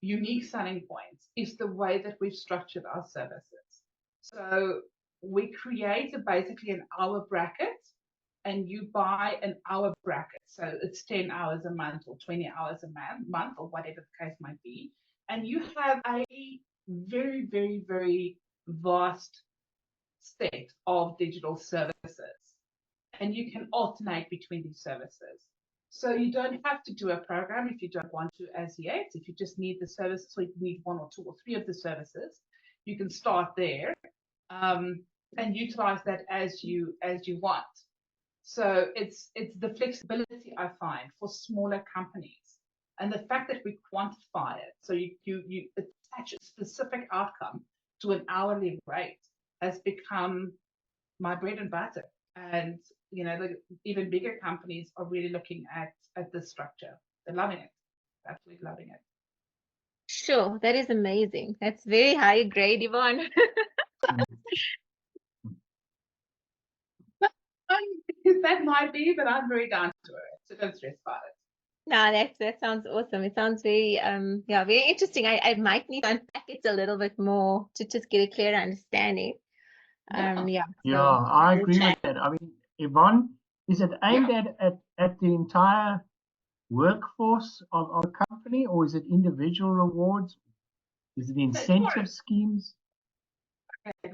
unique selling points is the way that we've structured our services. So we create basically an hour bracket, and you buy an hour bracket. So it's 10 hours a month or 20 hours a month or whatever the case might be. And you have a very, very, very vast set of digital services. And you can alternate between these services. So you don't have to do a program if you don't want to as yet. If you just need the services, so you need 1 or 2 or 3 of the services, you can start there and utilize that as you want. So it's the flexibility I find for smaller companies, and the fact that we quantify it, so you attach a specific outcome to an hourly rate, has become my bread and butter. And you know, even bigger companies are really looking at this structure. They're loving it, absolutely loving it. Sure, that is amazing. That's very high grade, Yvonne. That might be, but I'm very down to it, so don't stress about it. No, that sounds awesome. It sounds very yeah, very interesting. I might need to unpack it a little bit more to just get a clearer understanding. Yeah, I agree with that. I mean, Yvonne, is it aimed at the entire workforce of a company, or is it individual rewards? Is it incentive schemes? Okay,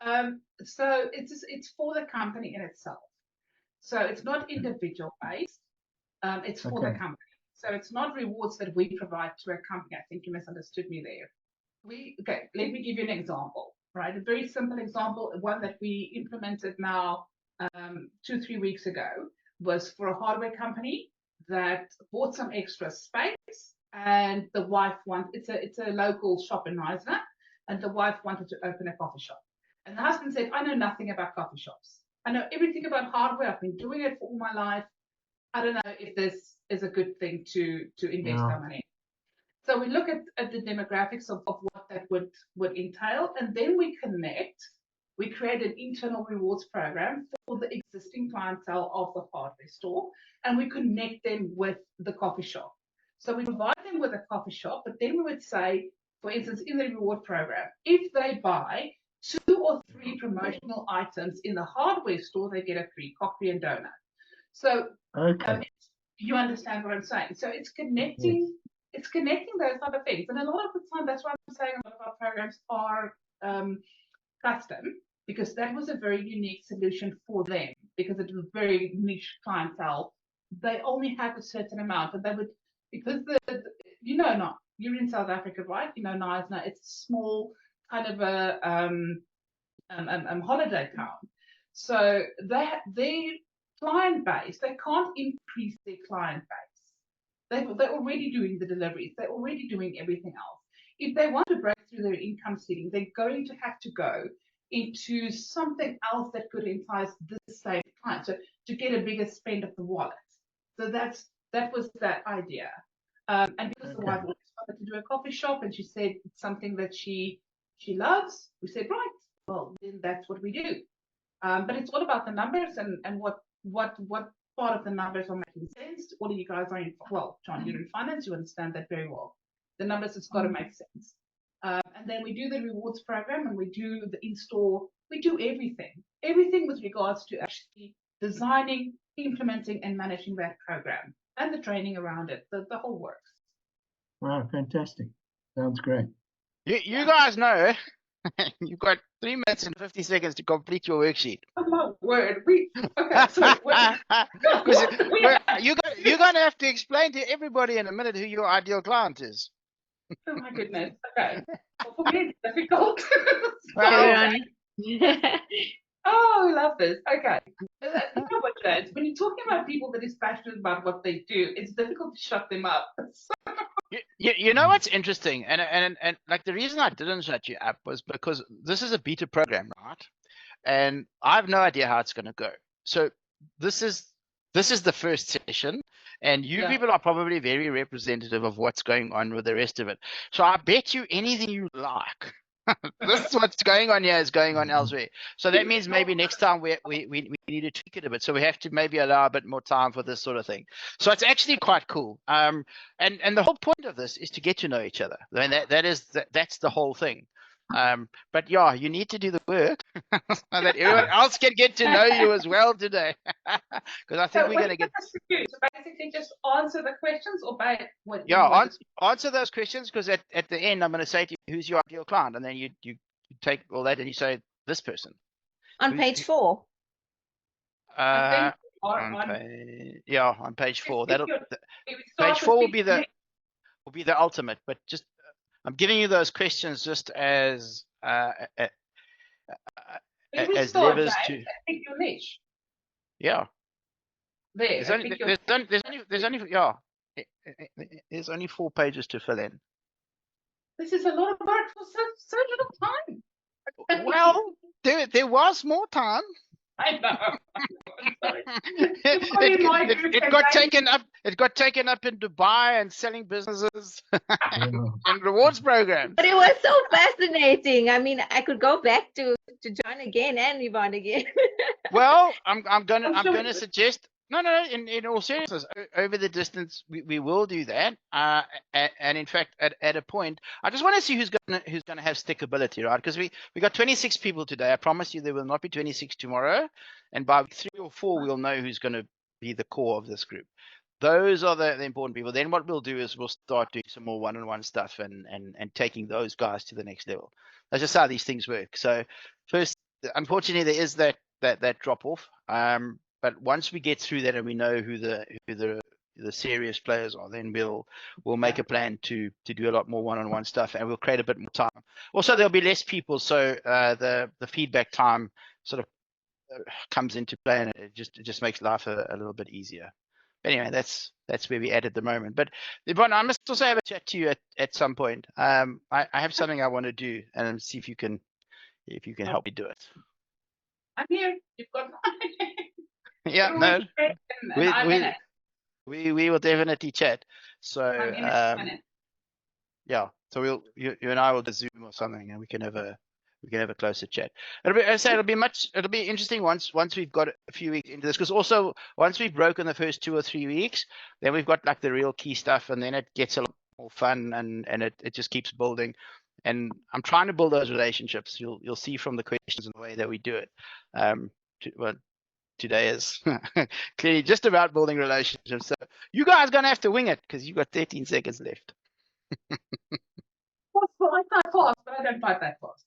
no. So it's for the company in itself. So it's not individual based. It's for the company. So it's not rewards that we provide to a company. I think you misunderstood me there. Let me give you an example, right? A very simple example, one that we implemented now 2-3 weeks ago, was for a hardware company that bought some extra space, and the wife it's a local shop in Neisner, and the wife wanted to open a coffee shop. And the husband said, I know nothing about coffee shops. I know everything about hardware. I've been doing it for all my life. I don't know if this is a good thing to invest our money. So we look at the demographics of what that would entail, and then we create an internal rewards program for the existing clientele of the hardware store, and we connect them with the coffee shop. So we provide them with a coffee shop, but then we would say, for instance, in the reward program, if they buy 2 or 3 promotional items in the hardware store, they get a free coffee and donut. So you understand what I'm saying? So it's connecting. It's connecting those type of things. And a lot of the time, that's why I'm saying a lot of our programs are custom, because that was a very unique solution for them, because it was very niche clientele. They only had a certain amount, and they would, because you're in South Africa, right? You know, Neisner, it's a small kind of a holiday town. So their client base, they can't increase their client base. They're already doing the deliveries. They're already doing everything else. if they want to break through their income ceiling, they're going to have to go into something else that could entice this same client. So to get a bigger spend of the wallet. So that was that idea. And because the wife always wanted to do a coffee shop, and she said it's something that she loves, we said, right, well, then that's what we do. But it's all about the numbers and what part of the numbers are making sense. All of you guys are in, well, John, you're in finance, you understand that very well. The numbers has got to make sense. And then we do the rewards program, and we do the in-store, we do everything with regards to actually designing, implementing, and managing that program, and the training around it, the whole works. Wow, fantastic. Sounds great. You guys know you've got 3 minutes and 50 seconds to complete your worksheet. Oh my word. Okay, so Because you're going to have to explain to everybody in a minute who your ideal client is. oh my goodness. Okay. Well, for me, it's difficult. Well, Oh, I love this. Okay. You know what, James? When you're talking about people that is passionate about what they do, it's difficult to shut them up. you know what's interesting, and like the reason I didn't shut you up was because this is a beta program, right? And I have no idea how it's going to go. So this is the first session, and you people are probably very representative of what's going on with the rest of it. So I bet you anything you like. This is what's going on here is going on elsewhere. So that means maybe next time we need to tweak it a bit. So we have to maybe allow a bit more time for this sort of thing. So it's actually quite cool. And the whole point of this is to get to know each other. I mean, that's the whole thing. But yeah, you need to do the work so that everyone else can get to know you as well today. Because I think we're going to get. So basically, just answer the questions or by what? Yeah, answer those questions, because at the end I'm going to say to you, who's your ideal client, and then you take all that and you say this person. On page 4. On page 4. Page 4 will be the ultimate, but just I'm giving you those questions just as levers to. I think your niche. Yeah. There's only 4 pages to fill in. This is a lot of work for so little time. Well, there was more time. I know. I'm sorry. It got taken up in Dubai and selling businesses and rewards programs. But it was so fascinating. I mean, I could go back to John again and Yvonne again. Well, I'm gonna suggest in all seriousness, over the distance we will do that. And in fact, at a point, I just want to see who's gonna have stickability, right? Because we got 26 people today. I promise you there will not be 26 tomorrow, and by 3 or 4 we'll know who's going to be the core of this group. Those are the important people. Then what we'll do is we'll start doing some more one-on-one stuff and taking those guys to the next level. That's just how these things work. So first, unfortunately, there is that drop off. But once we get through that and we know who the serious players are, then we'll make a plan to do a lot more one-on-one stuff, and we'll create a bit more time. Also, there'll be less people, so the feedback time sort of comes into play, and it just makes life a little bit easier. Anyway, that's where we're at the moment. But Yvonne, I must also have a chat to you at some point. I have something I want to do, and see if you can help me do it. I'm here. You've got Yeah, no, we will definitely chat. So yeah, so you and I will do Zoom or something, and we can have a closer chat. It'll be interesting once we've got a few weeks into this, because also once we've broken the first 2 or 3 weeks, then we've got like the real key stuff, and then it gets a lot more fun, and it just keeps building. And I'm trying to build those relationships. You'll see from the questions and the way that we do it. Today is clearly just about building relationships. So you guys are gonna have to wing it, because you've got 13 seconds left. Well, I type fast, but I don't type that fast.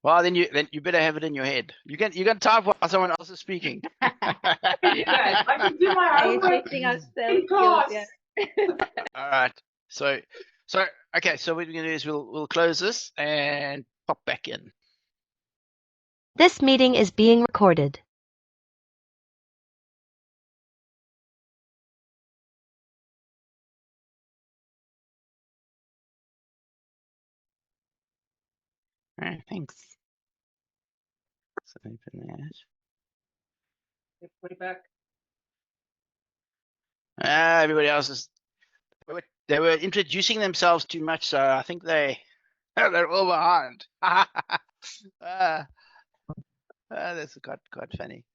Well, then you better have it in your head. You can type while someone else is speaking. I can do my homework in class. All right. So okay. So what we're gonna do is we'll close this and pop back in. This meeting is being recorded. All right, thanks. So open that. Put it back. Everybody else is they were introducing themselves too much, so I think they're all behind. That's quite funny.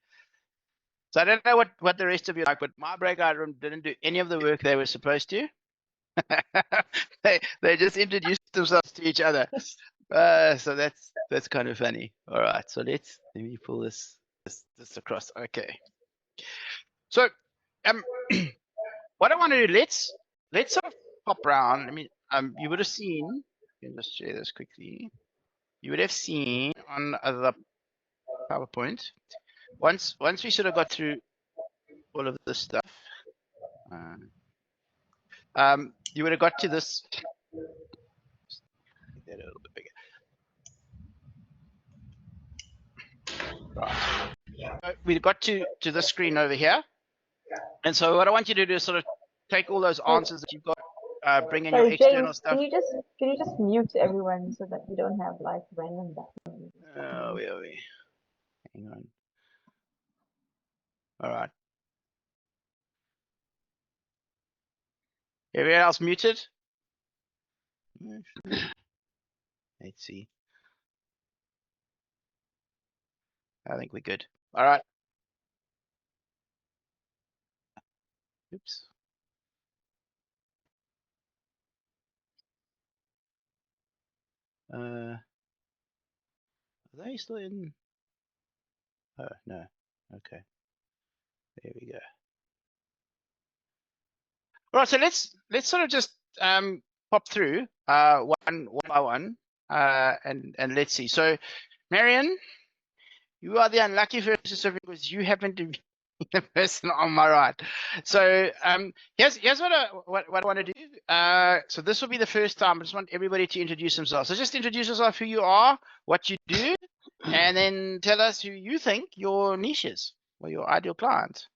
So I don't know what the rest of you like, but my breakout room didn't do any of the work they were supposed to. they just introduced themselves to each other. So that's kind of funny. All right, so let me pull this across. Okay. So what I want to do, let's sort of pop around. I mean, you would have seen. Let me just share this quickly. You would have seen on the PowerPoint once we sort of got through all of this stuff. You would have got to this. Make that a little bit bigger. Right. We got to the screen over here, and so what I want you to do is sort of take all those answers that you've got, bring in your Sorry, external James, stuff. can you just mute everyone so that we don't have like random background? Where are we? Hang on. All right. Everyone else muted? Let's see. I think we're good. All right. Oops. Are they still in? Oh, no. Okay. There we go. All right, so let's sort of just pop through one by one, and let's see. So, Marion, you are the unlucky person because you happen to be the person on my right. So here's what I want to do. So this will be the first time. I just want everybody to introduce themselves. So just introduce yourself, who you are, what you do, and then tell us who you think your niche is or your ideal client.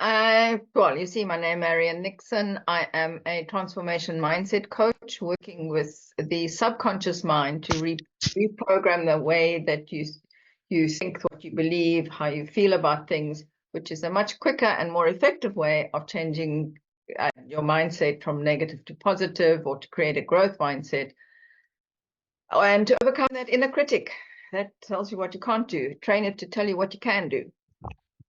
Well, you see my name, Marian Nixon. I am a transformation mindset coach working with the subconscious mind to reprogram the way that you think, what you believe, how you feel about things, which is a much quicker and more effective way of changing your mindset from negative to positive, or to create a growth mindset, and to overcome that inner critic that tells you what you can't do. Train it to tell you what you can do.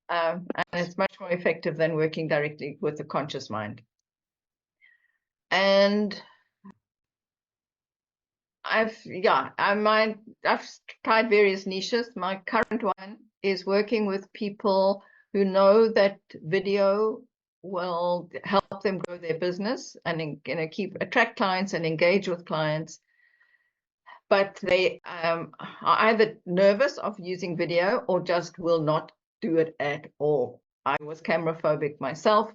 And it's much more effective than working directly with the conscious mind. And I've tried various niches. My current one is working with people who know that video will help them grow their business and attract clients and engage with clients. But they are either nervous of using video or just will not do it at all. I was camera phobic myself,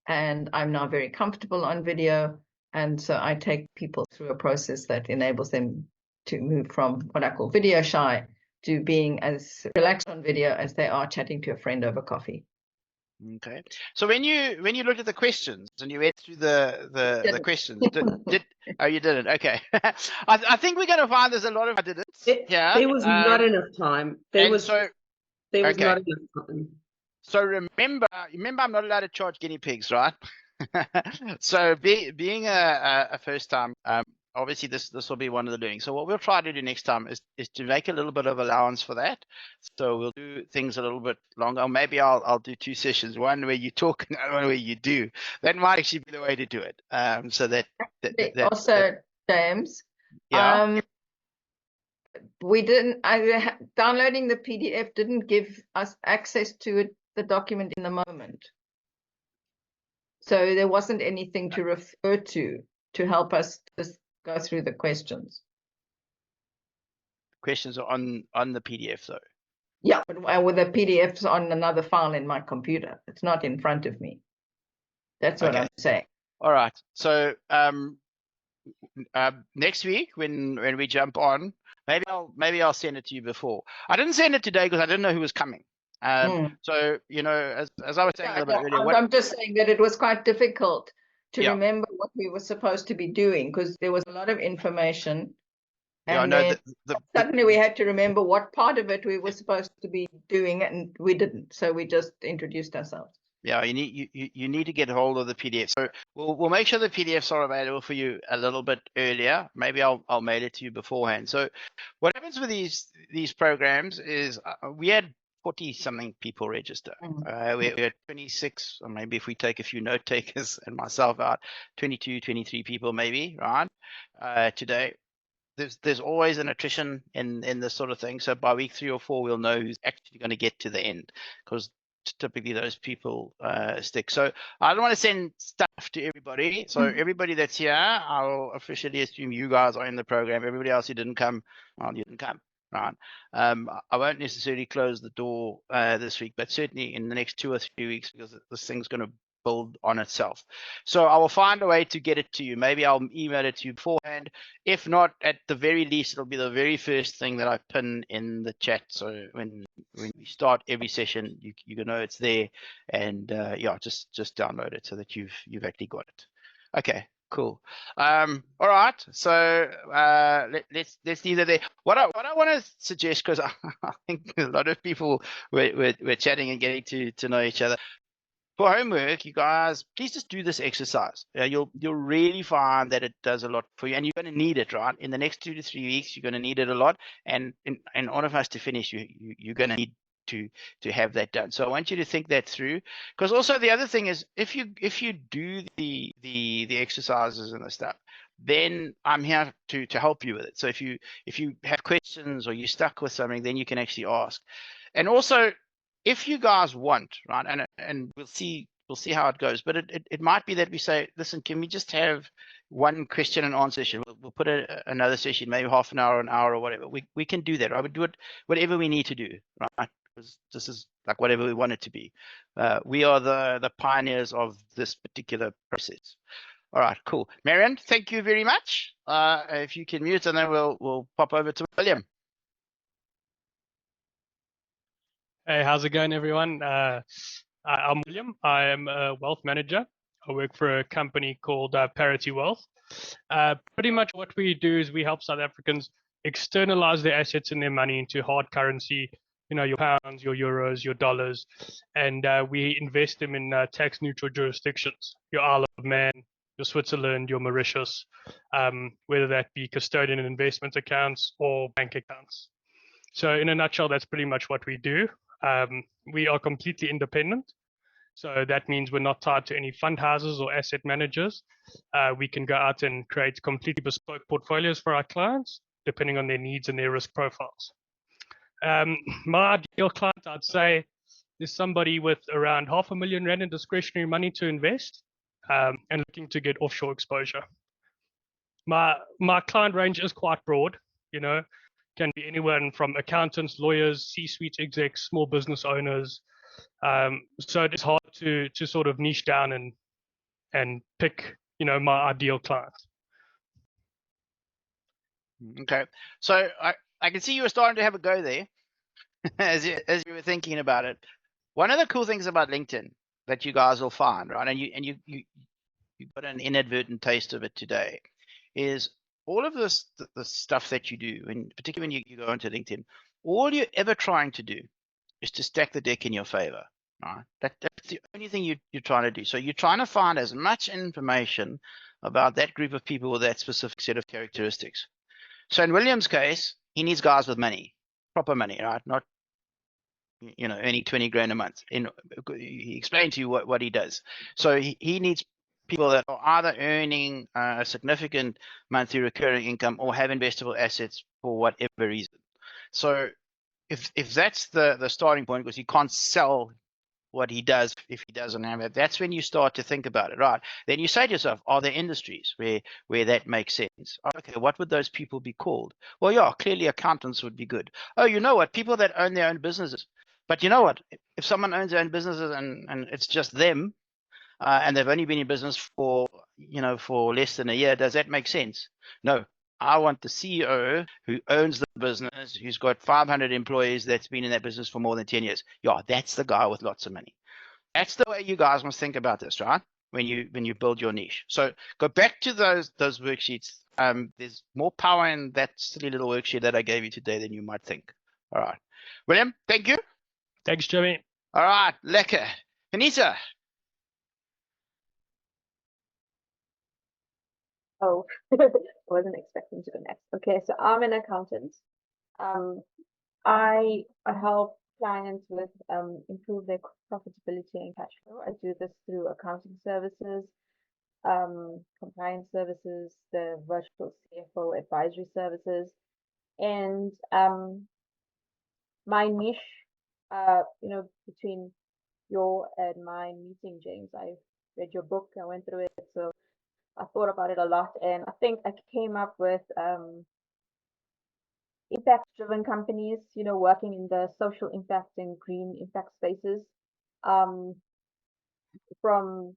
and I'm now very comfortable on video. And so I take people through a process that enables them to move from what I call video shy to being as relaxed on video as they are chatting to a friend over coffee. Okay. So when you looked at the questions and you went through the questions, oh, you didn't? Okay. I think we're going to find there's a lot of I didn't. Yeah. There was not enough time. There was not enough time. So remember, I'm not allowed to charge guinea pigs, right? So being a first time, obviously this will be one of the doing. So what we'll try to do next time is to make a little bit of allowance for that. So we'll do things a little bit longer. Maybe I'll do 2 sessions, one where you talk and one where you do. That might actually be the way to do it. So that also, James. Yeah. We didn't. Downloading the PDF didn't give us access to the document in the moment. So there wasn't anything to refer to help us just go through the questions. Questions are on the PDF though. Yeah, but with the PDFs on another file in my computer. It's not in front of me. That's what I'm saying. All right. So next week when we jump on, maybe I'll send it to you before. I didn't send it today because I didn't know who was coming. So as I was saying a little bit earlier, I'm just saying that it was quite difficult to remember what we were supposed to be doing because there was a lot of information Yeah, And no, then suddenly we had to remember what part of it we were supposed to be doing, and we didn't. So we just introduced ourselves. Yeah, you need to get hold of the PDF. So we'll make sure the PDFs are available for you a little bit earlier. Maybe I'll mail it to you beforehand. So what happens with these programs is we had 40 something people register. We had 26, or maybe if we take a few note takers and myself out, 22, 23 people maybe, right? Today. There's always an attrition in this sort of thing. So by week 3 or 4, we'll know who's actually going to get to the end, because typically those people stick. So I don't want to send stuff to everybody. So everybody that's here, I'll officially assume you guys are in the program. Everybody else who didn't come, well, you didn't come. Right. I won't necessarily close the door this week, but certainly in the next 2 or 3 weeks, because this thing's going to build on itself. So I will find a way to get it to you. Maybe I'll email it to you beforehand. If not, at the very least, it'll be the very first thing that I pin in the chat. So when we start every session, you can know it's there, and yeah, just download it so that you've actually got it. Okay, cool. All right. So let's leave it there. What I want to suggest, because I think a lot of people we're chatting and getting to know each other. For homework, you guys, please just do this exercise. You'll really find that it does a lot for you, and you're going to need it, right? In the next 2 to 3 weeks, you're going to need it a lot, and in order for us to finish, you're going to need to have that done. So I want you to think that through, because also the other thing is, if you do the exercises and the stuff, then I'm here to help you with it. So if you have questions or you're stuck with something, then you can actually ask. And also, if you guys want, right, and we'll see how it goes, but it might be that we say, listen, can we just have one question and answer session? We'll put another session, maybe half an hour, or whatever. We can do that. I would do it whatever we need to do, right? Because this is like whatever we want it to be. We are the pioneers of this particular process. All right, cool. Marian, thank you very much. If you can mute, and then we'll pop over to William. Hey, how's it going, everyone? I'm William. I am a wealth manager. I work for a company called Parity Wealth. Pretty much what we do is we help South Africans externalize their assets and their money into hard currency, your pounds, your euros, your dollars, and we invest them in tax-neutral jurisdictions, your Isle of Man, your Switzerland, your Mauritius, whether that be custodian and investment accounts or bank accounts. So in a nutshell, that's pretty much what we do. We are completely independent. So that means we're not tied to any fund houses or asset managers. We can go out and create completely bespoke portfolios for our clients, depending on their needs and their risk profiles. My ideal client, I'd say, is somebody with around R500,000 in discretionary money to invest and looking to get offshore exposure. My client range is quite broad, can be anyone from accountants, lawyers, C-suite execs, small business owners. So it's hard to sort of niche down and pick, my ideal client. Okay, so I can see you were starting to have a go there as you were thinking about it. One of the cool things about LinkedIn that you guys will find, right, and you got an inadvertent taste of it today, is all of this the stuff that you do, and particularly when you go into LinkedIn, all you're ever trying to do is to stack the deck in your favor. Right? That's the only thing you're trying to do. So you're trying to find as much information about that group of people with that specific set of characteristics. So in William's case, he needs guys with money, proper money, right? Not earning 20 grand a month. He explained to you what he does. So he needs people that are either earning a significant monthly recurring income or have investable assets for whatever reason. So if that's the starting point, because he can't sell what he does if he doesn't have it, that's when you start to think about it, right? Then you say to yourself, are there industries where that makes sense? Okay, what would those people be called? Well, yeah, clearly accountants would be good. Oh, you know what? People that own their own businesses. But you know what? If someone owns their own businesses and it's just them, and they've only been in business for less than a year, does that make sense? No. I want the CEO who owns the business, who's got 500 employees, that's been in that business for more than 10 years. Yeah, that's the guy with lots of money. That's the way you guys must think about this, right? when you build your niche. So go back to those worksheets. There's more power in that silly little worksheet that I gave you today than you might think. All right, William, thank you. Thanks, Jimmy. All right, lekker. Anita. Oh, I wasn't expecting to go next. Okay, so I'm an accountant. I help clients with improve their profitability and cash flow. I do this through accounting services, compliance services, the virtual CFO advisory services, and my niche, between your and my meeting, James, I read your book, I went through it, so I thought about it a lot, and I think I came up with impact-driven companies, working in the social impact and green impact spaces, from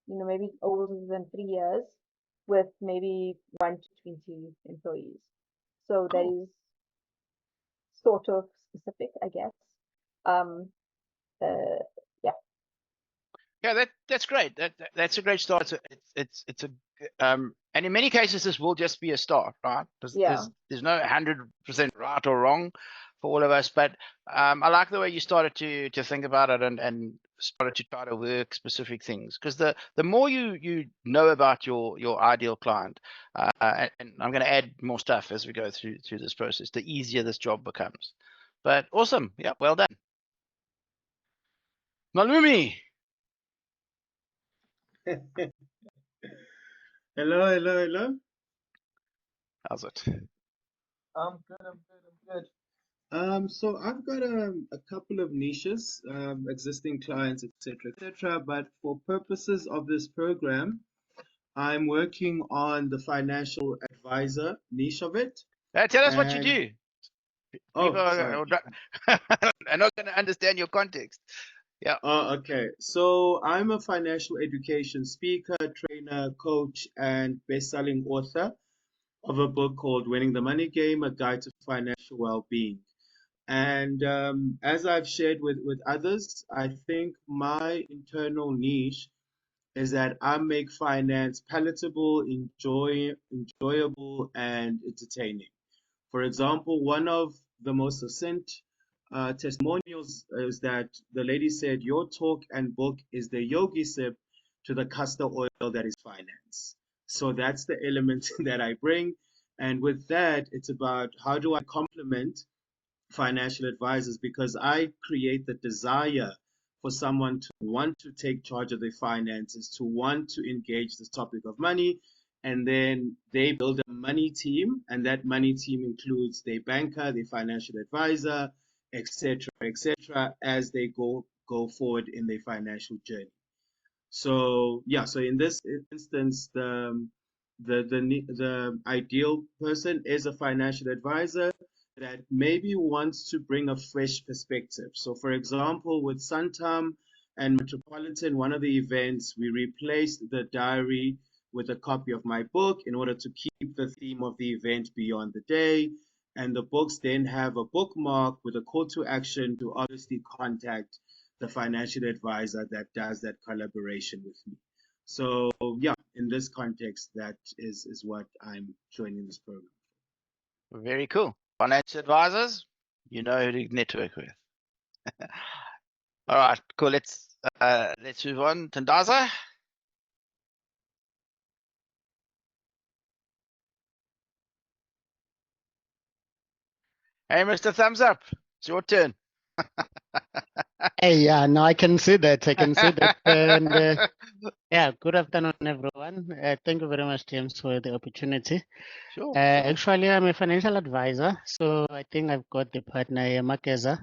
maybe older than 3 years, with maybe 1 to 20 employees. So that is sort of specific, I guess. Yeah. Yeah, that's great. That's a great start. It's a and in many cases this will just be a start, right? There's no 100% right or wrong for all of us, but I like the way you started to think about it and started to try to work specific things, because the more you know about your ideal client, and I'm going to add more stuff as we go through this process, the easier this job becomes. But awesome, yeah, well done. Malumi. Hello. How's it? I'm good. So I've got a couple of niches, existing clients, etc. But for purposes of this program, I'm working on the financial advisor niche of it. Tell us what you do. People sorry. are not going to understand your context. Yeah. Oh, okay. So I'm a financial education speaker, trainer, coach, and best-selling author of a book called Winning the Money Game, A Guide to Financial Well-Being. And as I've shared with others, I think my internal niche is that I make finance palatable, enjoyable, and entertaining. For example, one of the most succinct testimonials is that the lady said, "Your talk and book is the yogi sip to the castor oil that is finance." So that's the element that I bring. And with that, it's about how do I complement financial advisors, because I create the desire for someone to want to take charge of their finances, to want to engage this topic of money, and then they build a money team, and that money team includes their banker, their financial advisor, etc., as they go forward in their financial journey. So yeah, so in this instance, the ideal person is a financial advisor that maybe wants to bring a fresh perspective. So for example, with Santam and Metropolitan, one of the events, we replaced the diary with a copy of my book in order to keep the theme of the event beyond the day. And the books then have a bookmark with a call to action to obviously contact the financial advisor that does that collaboration with me. So yeah, in this context, that is what I'm joining this program. Very cool. Financial advisors, you know who to network with. All right, cool. Let's move on. Tandaza. Hey, Mr. Thumbs Up, it's your turn. Hey, yeah, no, I can see that. And yeah, good afternoon, everyone. Thank you very much, James, for the opportunity. Sure. Actually, I'm a financial advisor, so I think I've got the partner here, Makeza.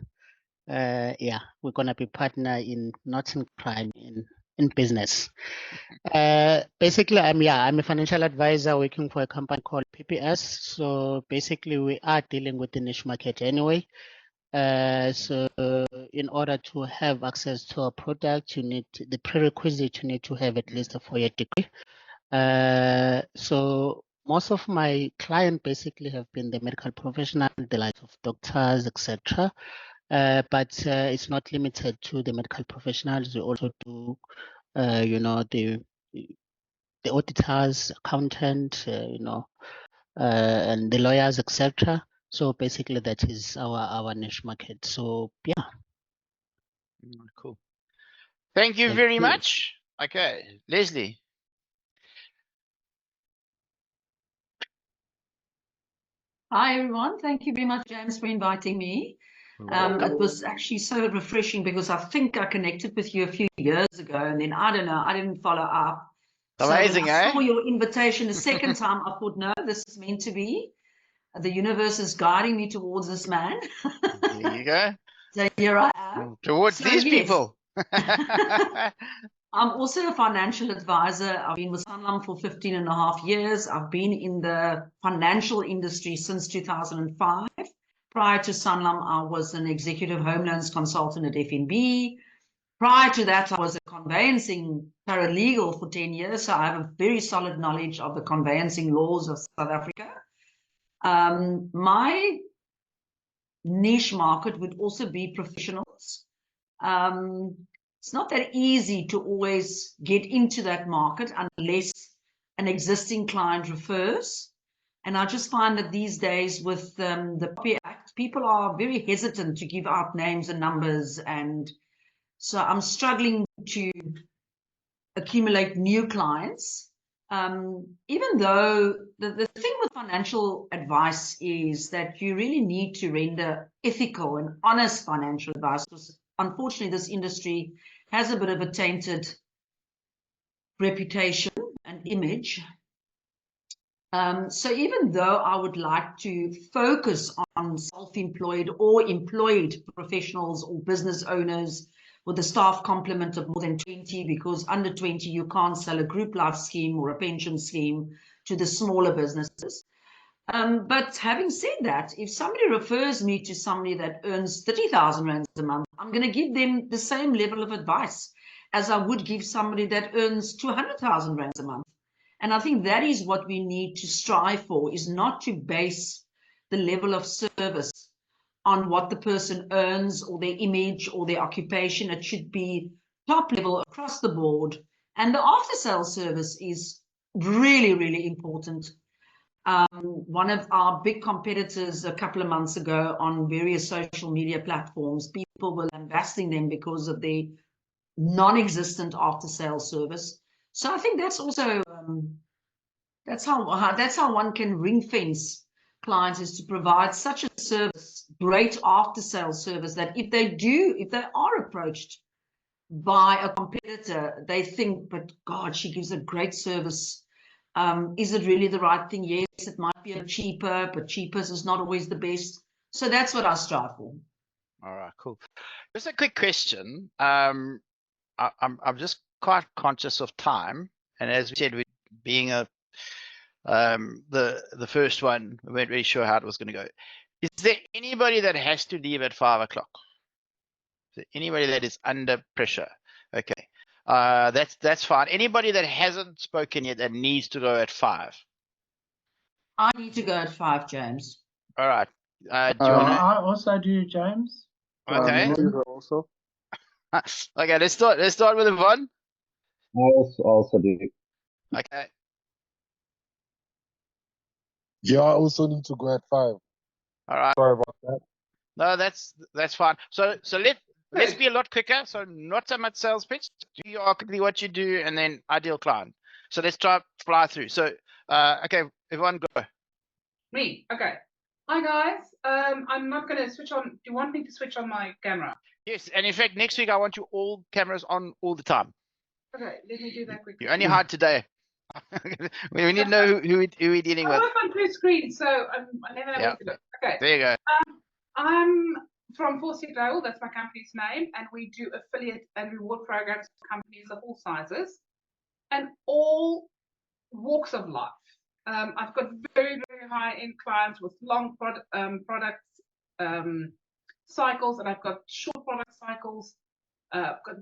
Yeah, we're gonna be partner in not in crime, in business. Basically, I'm a financial advisor working for a company called PPS. So basically, we are dealing with the niche market anyway. So in order to have access to a product, you need the prerequisite, you need to have at least a 4-year degree. So most of my clients basically have been the medical professional, the likes of doctors, etc. But it's not limited to the medical professionals. We also do you know, the auditors, accountant, and the lawyers, etc. So basically, that is our niche market. So yeah. Cool. Thank you Thank very you. much. Okay, Leslie. Hi, everyone. Thank you very much, James, for inviting me. It was actually so refreshing because I think I connected with you a few years ago, and then I don't know, I didn't follow up. Amazing, so when I eh? saw your invitation a second time, I thought, no, this is meant to be. The universe is guiding me towards this man. There you go. So here I am. Towards So, these yes. people. I'm also a financial advisor. I've been with Sanlam for 15 and a half years. I've been in the financial industry since 2005. Prior to Sanlam, I was an executive home loans consultant at FNB. Prior to that, I was a conveyancing paralegal for 10 years. So I have a very solid knowledge of the conveyancing laws of South Africa. My niche market would also be professionals. It's not that easy to always get into that market unless an existing client refers. And I just find that these days with the POPI Act, people are very hesitant to give out names and numbers. And so I'm struggling to accumulate new clients. Even though the thing with financial advice is that you really need to render ethical and honest financial advice, because unfortunately this industry has a bit of a tainted reputation and image. So even though I would like to focus on self-employed or employed professionals or business owners with a staff complement of more than 20, because under 20 you can't sell a group life scheme or a pension scheme to the smaller businesses. But having said that, if somebody refers me to somebody that earns 30,000 rands a month, I'm going to give them the same level of advice as I would give somebody that earns 200,000 rands a month. And I think that is what we need to strive for, is not to base the level of service on what the person earns or their image or their occupation. It should be top level across the board. And the after sales service is really, really important. One of our big competitors a couple of months ago on various social media platforms, people were lambasting them because of their non-existent after sales service. So I think that's also that's how one can ring fence clients, is to provide such a service, great after sales service, that if they are approached by a competitor, they think, but God, she gives a great service. Is it really the right thing? Yes, it might be a cheaper, but cheaper is not always the best. So that's what I strive for. All right, cool. Just a quick question. I'm just quite conscious of time, and as we said, we being the first one, we weren't really sure how it was going to go. Is there anybody that has to leave at 5 o'clock? Is there anybody that is under pressure? Okay, that's fine. Anybody that hasn't spoken yet that needs to go at 5? I need to go at 5, James. All right. Do you want to? I also do, James. Okay. Also. Okay, let's start with Yvonne. I also do. Okay. Yeah, I also need to go at 5. All right. Sorry about that. No, that's fine. So let's be a lot quicker. So not so much sales pitch. Do quickly what you do, and then ideal client. So let's try fly through. So okay, everyone go. Me. Okay. Hi guys. I'm not going to switch on. Do you want me to switch on my camera? Yes, and in fact, next week I want you all cameras on all the time. Okay, let me do that quickly. You only hide today. we need to know who we're dealing with. I work on 2 screens, so I never know what to do. Okay. There you go. I'm from 4C Global, that's my company's name, and we do affiliate and reward programs for companies of all sizes and all walks of life. I've got very, very high-end clients with long product cycles, and I've got short product cycles. I've got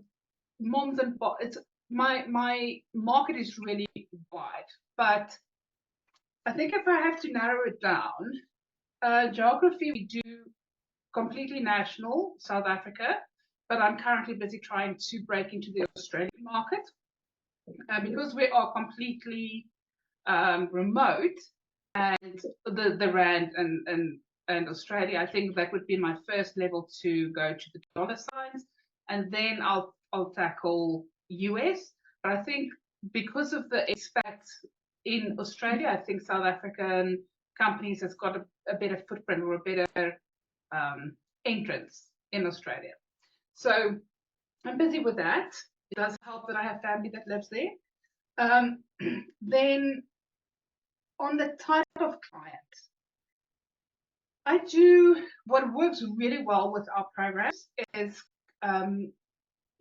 moms and pops. It's my market is really wide, but I think if I have to narrow it down, geography, we do completely national, South Africa. but I'm currently busy trying to break into the Australian market. Because we are completely remote, and the rand and Australia, I think that would be my first level to go to the dollar signs, and then I'll tackle US. But I think because of the expats in Australia, I think South African companies has got a better footprint or a better entrance in Australia. So I'm busy with that. It does help that I have family that lives there. Then on the type of client, I do what works really well with our programs is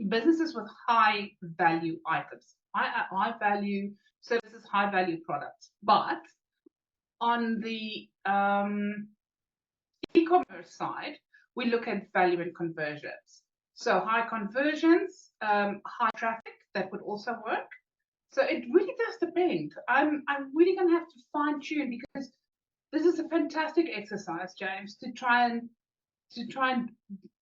businesses with high value items, high value services, high value products. But on the e-commerce side, we look at value and conversions. So high conversions, high traffic, that would also work. So it really does depend. I'm really going to have to fine tune, because this is a fantastic exercise, James, to try and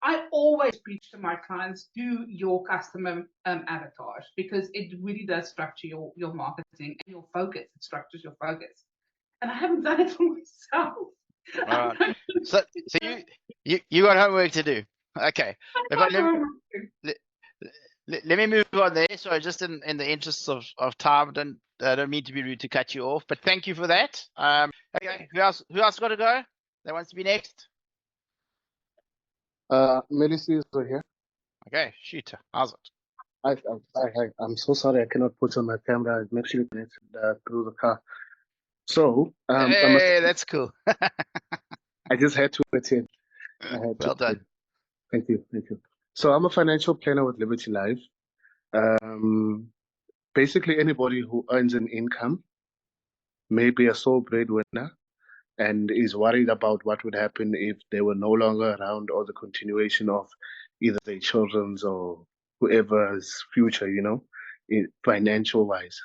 I always preach to my clients, do your customer avatars, because it really does structure your marketing and your focus. It structures your focus. And I haven't done it for myself. All right. So you got homework to do. Okay. Let me move on there. Sorry, just in the interests of time, I don't mean to be rude to cut you off, but thank you for that. Okay, who else got to go? That wants to be next? Melissa is here. Okay, shoot. How's it? I'm so sorry I cannot put on my camera. I'm actually connected through the car. So, hey, that's cool. I just had to attend. Well done. Thank you. So I'm a financial planner with Liberty Life. Basically, anybody who earns an income, may be a sole breadwinner, and is worried about what would happen if they were no longer around, or the continuation of either their children's or whoever's future, financial wise.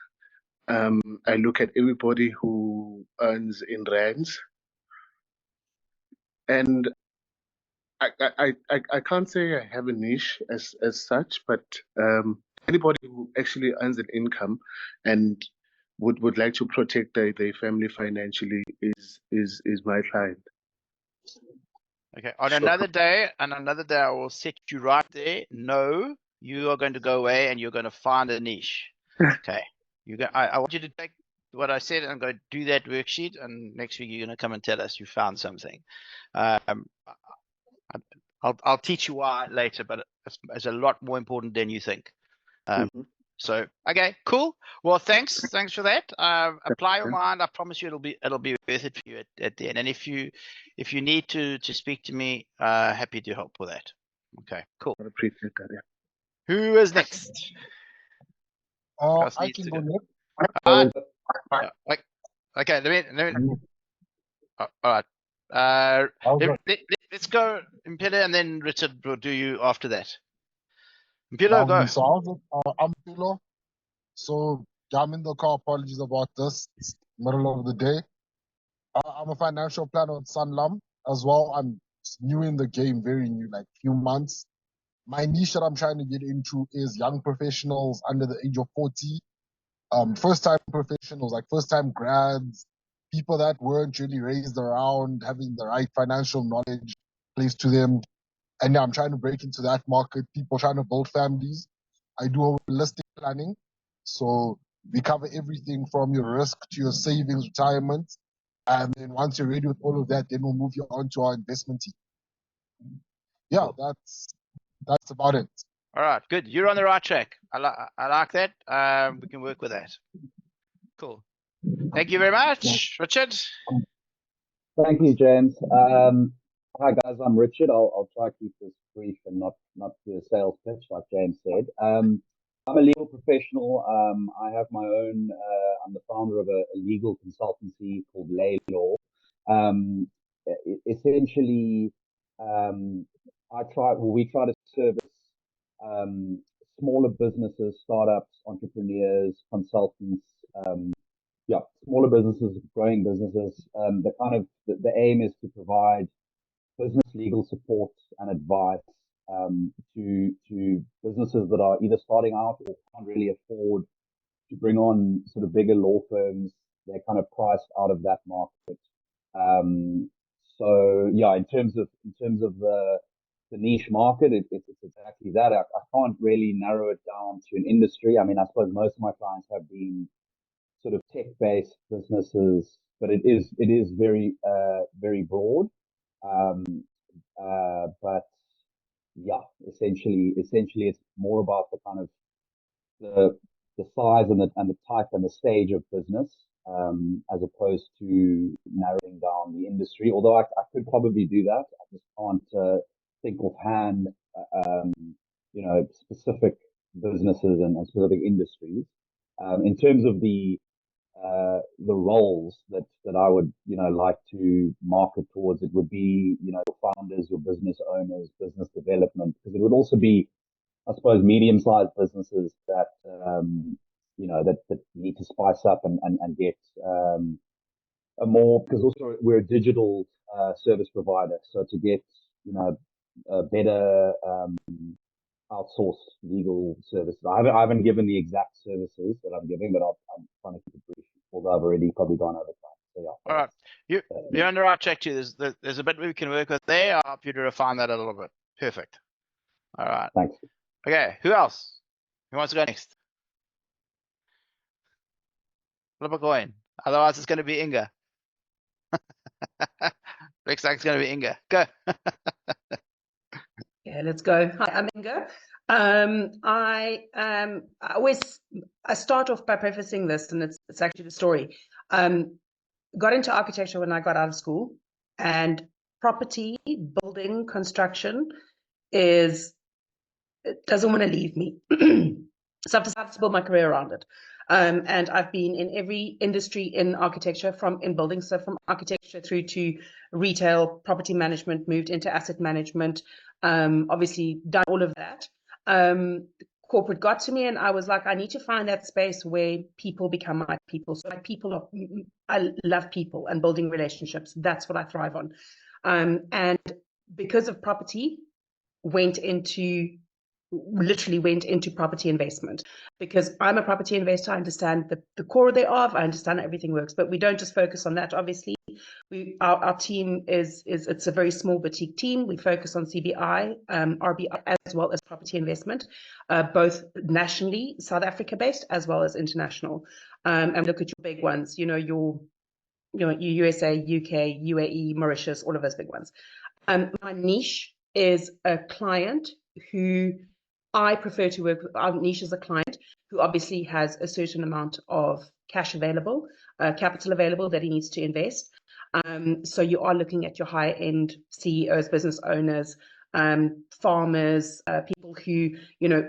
I look at everybody who earns in rands, and I can't say I have a niche as such, but anybody who actually earns an income and would like to protect their family financially is my client. Okay. On another day, I will set you right there. No, you are going to go away and you're going to find a niche. Okay. I want you to take what I said and go do that worksheet, and next week you're going to come and tell us you found something. I'll teach you why later, but it's a lot more important than you think. So okay, cool. Well, thanks for that. Apply your mind. I promise you it'll be worth it for you at the end. And if you need to speak to me, happy to help with that. Okay, cool. I appreciate that. Yeah. Who is next? I can go next. Okay, let me. All right. Let's go, Mpilo, and then Richard will do you after that. Mpilo, go. So I'm Mpilo. So I'm in the car. Apologies about this. It's middle of the day. I'm a financial planner at Sanlam as well. I'm new in the game, very new, like few months. My niche that I'm trying to get into is young professionals under the age of 40. First-time professionals, like first-time grads, people that weren't really raised around having the right financial knowledge placed to them. And yeah, I'm trying to break into that market. People trying to build families. I do holistic planning. So we cover everything from your risk to your savings, retirement. And then once you're ready with all of that, then we'll move you on to our investment team. Yeah, that's about it. All right, good. You're on the right track. I like that. We can work with that. Cool. Thank you very much, Richard. Thank you, James. Hi guys, I'm Richard. I'll try to keep this brief and not do a sales pitch like James said. I'm a legal professional. I have my own. I'm the founder of a legal consultancy called Lay Law. Essentially, we try to service smaller businesses, startups, entrepreneurs, consultants. Smaller businesses, growing businesses. The aim is to provide business legal support and advice to businesses that are either starting out or can't really afford to bring on sort of bigger law firms. They're kind of priced out of that market. So yeah, in terms of the niche market, it's exactly that. I can't really narrow it down to an industry. I mean, I suppose most of my clients have been sort of tech-based businesses, but it is very very broad. But yeah, essentially it's more about the kind of the size and the type and the stage of business, as opposed to narrowing down the industry. Although I could probably do that, I just can't think offhand, specific businesses and specific industries. In terms of the roles that I would like to market towards, it would be your founders, your business owners, business development, because it would also be, I suppose, medium-sized businesses that that need to spice up and get a more, because also we're a digital service provider, so to get a better outsourced legal services. I haven't given the exact services that I'm giving, but I'm trying to keep it brief, although I've already probably gone over time. So yeah. All right, you're on the right track too. There's a bit we can work with there. I'll help you to refine that a little bit. Perfect. All right. Thanks. Okay, who else? Who wants to go next? Flip a coin. Otherwise, it's going to be Inga. Looks like it's going to be Inga. Go. Yeah, let's go. Hi, I'm Inga. I start off by prefacing this, and it's actually the story. Got into architecture when I got out of school, and property, building, construction doesn't want to leave me. So I've decided to build my career around it. And I've been in every industry in architecture, in buildings, so from architecture through to retail, property management, moved into asset management, obviously done all of that. Corporate got to me, and I was like, I need to find that space where people become my people. So I love people and building relationships. That's what I thrive on. And because of property, literally went into property investment, because I'm a property investor. I understand the core thereof. I understand how everything works, but we don't just focus on that. Obviously, our team it's a very small boutique team. We focus on CBI, RBI, as well as property investment, both nationally, South Africa based, as well as international. And look at your big ones, your USA, UK, UAE, Mauritius, all of those big ones. My niche is a client who I prefer to work with. Our niche is a client who obviously has a certain amount of cash available, capital available that he needs to invest. So you are looking at your high-end CEOs, business owners, farmers, people who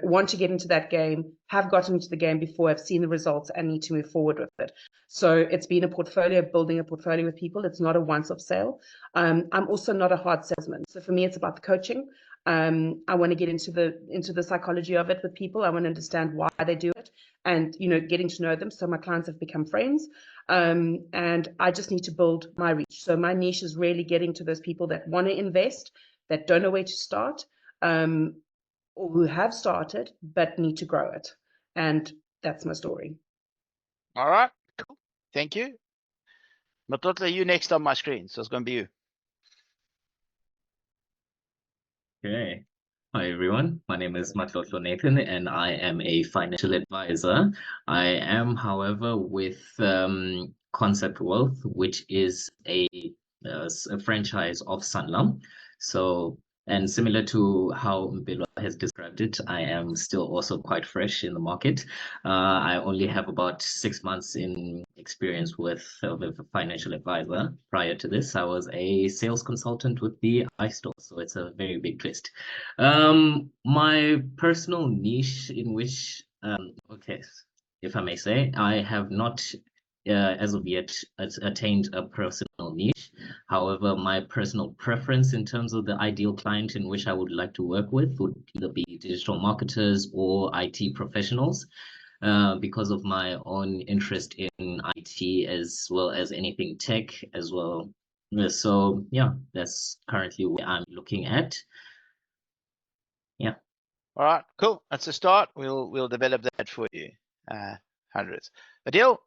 want to get into that game, have gotten into the game before, have seen the results, and need to move forward with it. So it's been a portfolio, building a portfolio with people. It's not a once-off sale. I'm also not a hard salesman. So for me, it's about the coaching. I want to get into the psychology of it with people. I want to understand why they do it, and getting to know them. So my clients have become friends, and I just need to build my reach. So my niche is really getting to those people that want to invest, that don't know where to start, or who have started but need to grow it. And that's my story. All right, cool. Thank you. Matotla, you next on my screen, so it's going to be you. Okay. Hi, everyone. My name is Matlotlo Nathan, and I am a financial advisor. I am, however, with Concept Wealth, which is a franchise of Sanlam. So, and similar to how Mbilo has described it, I am still also quite fresh in the market. I only have about 6 months in experience with a financial advisor. Prior to this, I was a sales consultant with the iStore, so it's a very big twist. My personal niche in which, okay, if I may say, I have not as of yet attained a personal niche. However, my personal preference in terms of the ideal client in which I would like to work with would either be digital marketers or IT professionals, because of my own interest in IT as well as anything tech as well. So yeah, that's currently what I'm looking at. Yeah. All right, cool. That's a start. We'll develop that for you. Hundreds. Adil?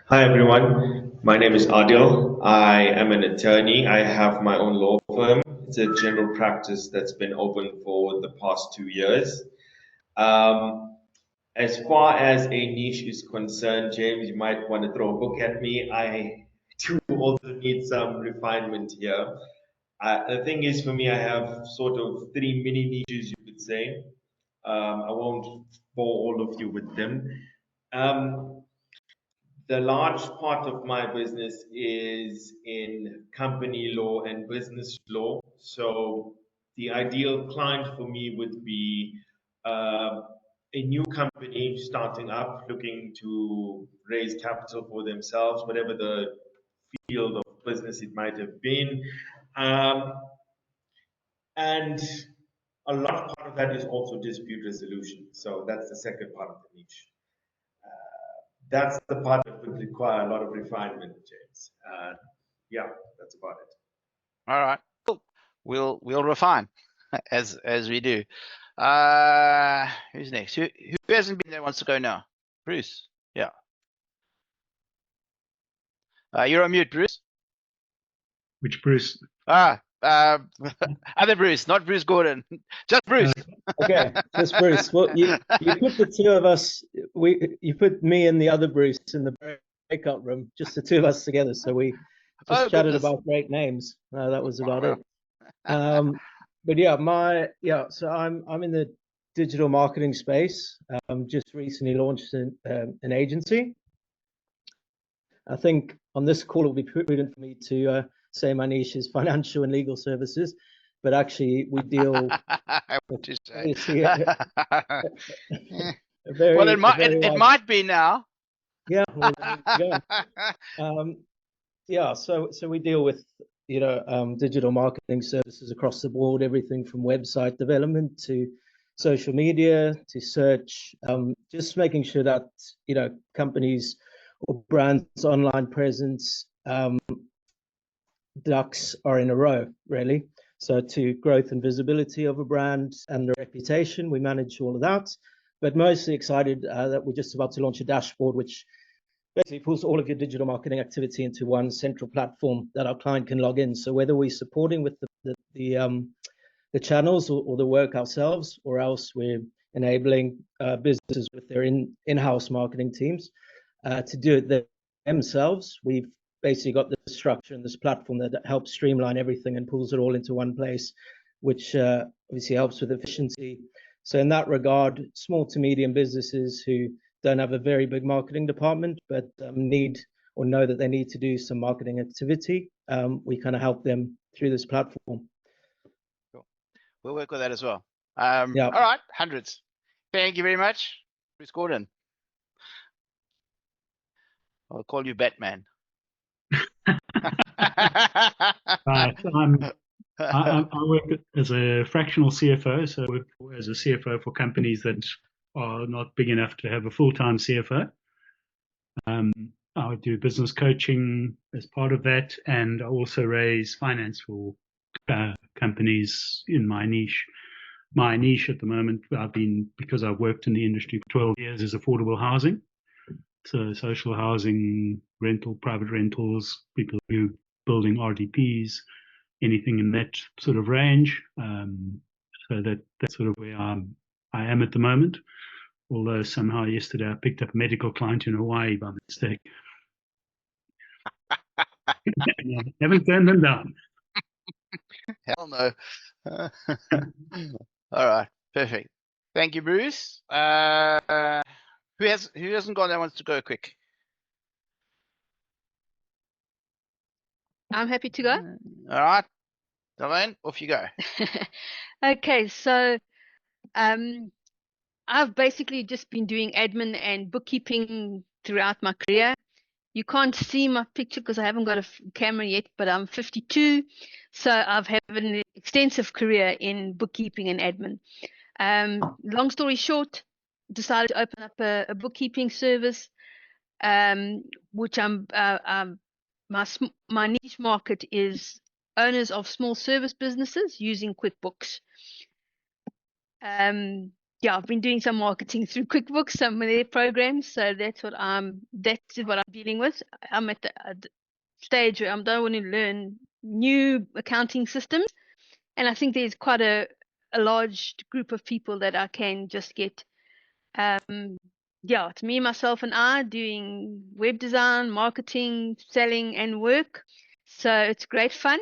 Hi everyone, my name is Adil. I am an attorney. I have my own law firm. It's a general practice that's been open for the past 2 years. As far as a niche is concerned, James, you might want to throw a book at me. I do also need some refinement here. The thing is, for me, I have sort of 3 mini niches, you could say. I won't bore all of you with them. The large part of my business is in company law and business law. So the ideal client for me would be a new company starting up, looking to raise capital for themselves, whatever the field of business it might have been. And a large part of that is also dispute resolution. So that's the second part of the niche. That's the part that would require a lot of refinement, James. Yeah, that's about it. All right, cool. We'll refine as we do. Who's next? Who hasn't been there wants to go now? Bruce. Yeah. You're on mute, Bruce. Which Bruce? Other Bruce, not Bruce Gordon. Just Bruce. Okay, just Bruce. Well, you put the two of us. You put me and the other Bruce in the breakout room, just the two of us together. So we just chatted about great names. That was about it. But yeah, so I'm in the digital marketing space. Just recently launched an agency. I think on this call it will be prudent for me to say my niche is financial and legal services, but actually we deal. What you say? Obviously, Well, it might be now. Yeah. Well, there you go. Yeah. So we deal with digital marketing services across the board, everything from website development to social media to search. Just making sure that companies or brands' online presence ducks are in a row, really. So to growth and visibility of a brand and the reputation, we manage all of that. But mostly excited that we're just about to launch a dashboard, which basically pulls all of your digital marketing activity into one central platform that our client can log in. So whether we're supporting with the channels or the work ourselves, or else we're enabling businesses with their in-house marketing teams to do it themselves, we've basically got this structure and this platform that helps streamline everything and pulls it all into one place, which obviously helps with efficiency. So in that regard, small to medium businesses who don't have a very big marketing department, but need or know that they need to do some marketing activity, we kind of help them through this platform. Cool. We'll work with that as well. All right, hundreds. Thank you very much, Bruce Gordon. I'll call you Batman. Right. I work as a fractional CFO, so I work as a CFO for companies that are not big enough to have a full-time CFO. I do business coaching as part of that, and I also raise finance for companies in my niche. My niche at the moment, because I've worked in the industry for 12 years, is affordable housing. So social housing, private rentals, people who are building RDPs, anything in that sort of range. So that's sort of where I am at the moment. Although somehow yesterday I picked up a medical client in Hawaii by mistake. Haven't turned them down. Hell no. All right, perfect. Thank you, Bruce. Who hasn't gone there wants to go quick? I'm happy to go. All right, Delane, off you go. Okay, so I've basically just been doing admin and bookkeeping throughout my career. You can't see my picture because I haven't got a camera yet, but I'm 52. So I've had an extensive career in bookkeeping and admin. Long story short, decided to open up a bookkeeping service, which my niche market is owners of small service businesses using QuickBooks. Yeah, I've been doing some marketing through QuickBooks, some of their programs, so that's what I'm dealing with. I'm at the stage where I don't want to learn new accounting systems, and I think there's quite a large group of people that I can just get. Yeah, it's me, myself, and I doing web design, marketing, selling, and work. So it's great fun.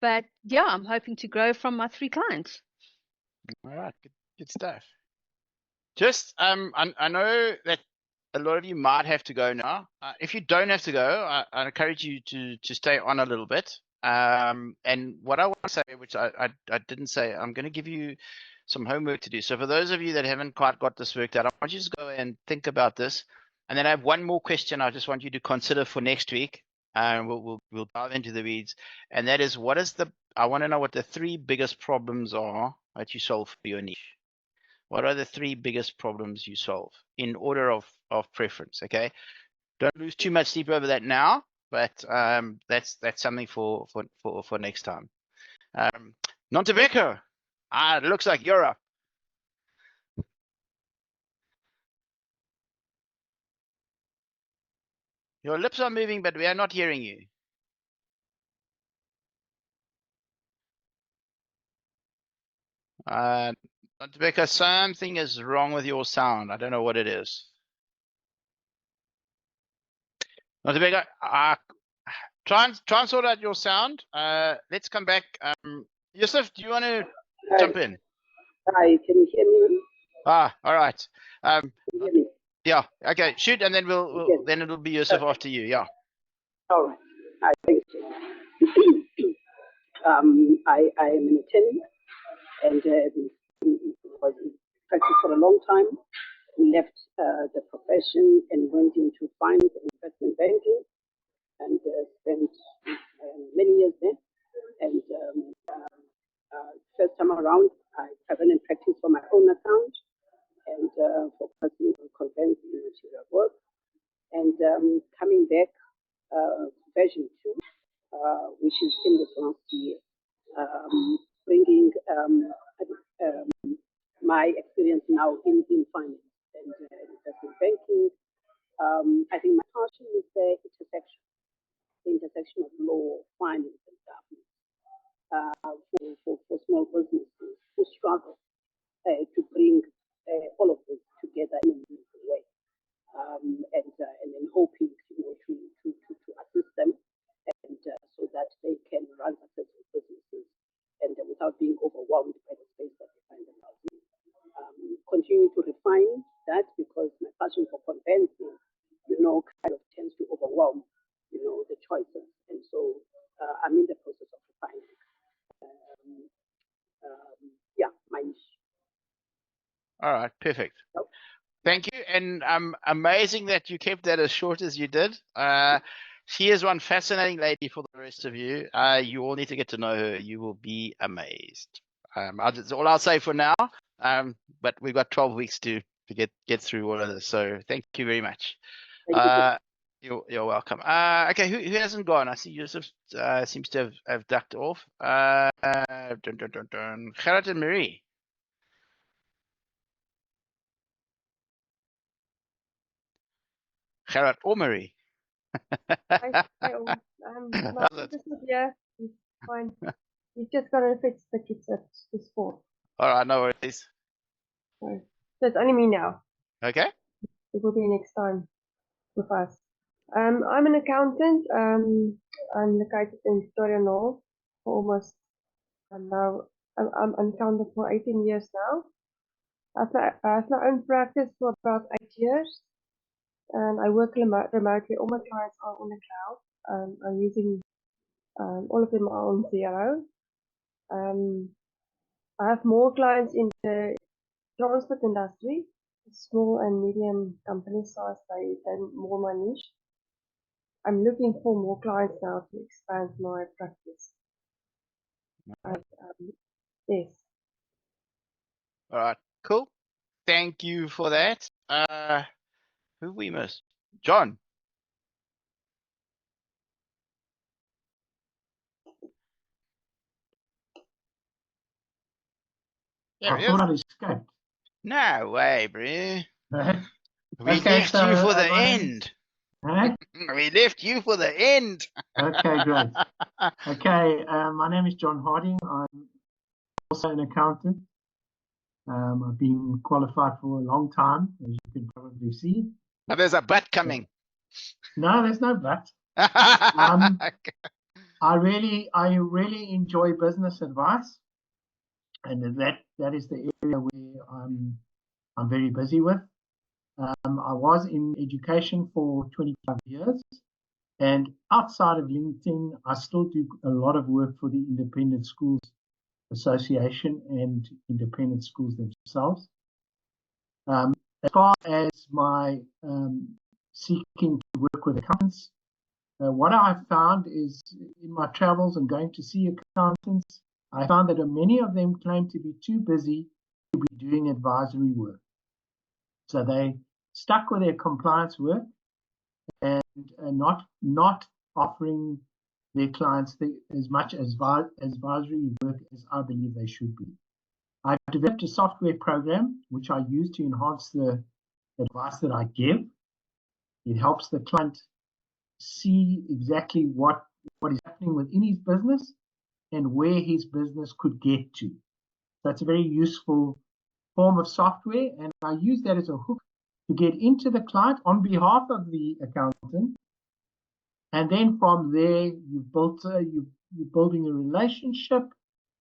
But yeah, I'm hoping to grow from my 3 clients. All right, good stuff. Just I know that a lot of you might have to go now. If you don't have to go, I encourage you to stay on a little bit. And what I want to say, which I didn't say, I'm going to give you some homework to do. So for those of you that haven't quite got this worked out, I want you to go and think about this. And then I have one more question I just want you to consider for next week. And we'll dive into the weeds. And that is, I want to know what the 3 biggest problems are that you solve for your niche. What are the 3 biggest problems you solve in order of preference? Okay, don't lose too much sleep over that now, but that's something for next time. Nontebeko, it looks like you're up. Your lips are moving, but we are not hearing you. Nontebeko, something is wrong with your sound. I don't know what it is. Nontebeko, try and sort out your sound. Let's come back. Yusuf, do you want to jump in? Hi, can you hear me? All right. Yeah, okay, shoot, and then then it'll be Yusuf after you. Yeah. All right. Hi, thank you. I am an attorney and was in practice for a long time. Left the profession and went into finance and investment banking, and spent many years there. And first time around, I went in practice for my own account and focusing on convincing material work. And coming back, version 2, which is in this last year, bringing my experience now in finance and investment banking. I think my passion is the intersection of law, finance, and government for small businesses who struggle to bring all of this together in a meaningful way. And then hoping, to assist them, and so that they can run successful businesses and without being overwhelmed by the space that they find themselves in. Continue to refine that, because my passion for convincing, kind of tends to overwhelm, the choices, and so I'm in the process of refining. Yeah, my niche. All right, perfect. Thank you, and amazing that you kept that as short as you did. She is one fascinating lady for the rest of you. You all need to get to know her. You will be amazed. That's all I'll say for now. But we've got 12 weeks to get through all of this. So thank you very much. You're welcome. Okay, who hasn't gone? I see Yusuf seems to have ducked off. Gerard and Marie. Gerard or Marie. Hi all. My sister's not here. He's fine. He's just got to fetch the kids at the sport. All right, no worries. So it's only me now. Okay. It will be next time with us. I'm an accountant. I'm located in Victoria North for almost, now I'm an accountant for 18 years now. I have my own practice for about 8 years, and I work remotely. All my clients are on the cloud. I'm using all of them are on Xero. I have more clients in the transport industry, small and medium companies, so they're more my niche. I'm looking for more clients now to expand my practice. Yes. All right, cool. Thank you for that. Who we missed? John. There I he thought is. I'd escaped. No way, bro. We Okay, left so you for the my name end. Hey? We left you for the end. Okay, great. Okay, my name is John Harding. I'm also an accountant. I've been qualified for a long time, as you can probably see. Oh, there's a but coming. No, there's no but. I really enjoy business advice, and that is the area where I'm very busy with. I was in education for 25 years, and outside of LinkedIn, I still do a lot of work for the Independent Schools Association and independent schools themselves. As far as my seeking to work with accountants, what I've found is in my travels and going to see accountants, I found that many of them claim to be too busy to be doing advisory work. So they stuck with their compliance work and not offering their clients as much advisory work as I believe they should be. I've developed a software program which I use to enhance the advice that I give. It helps the client see exactly what is happening within his business and where his business could get to. That's a very useful form of software, and I use that as a hook to get into the client on behalf of the accountant. And then from there, you're building a relationship,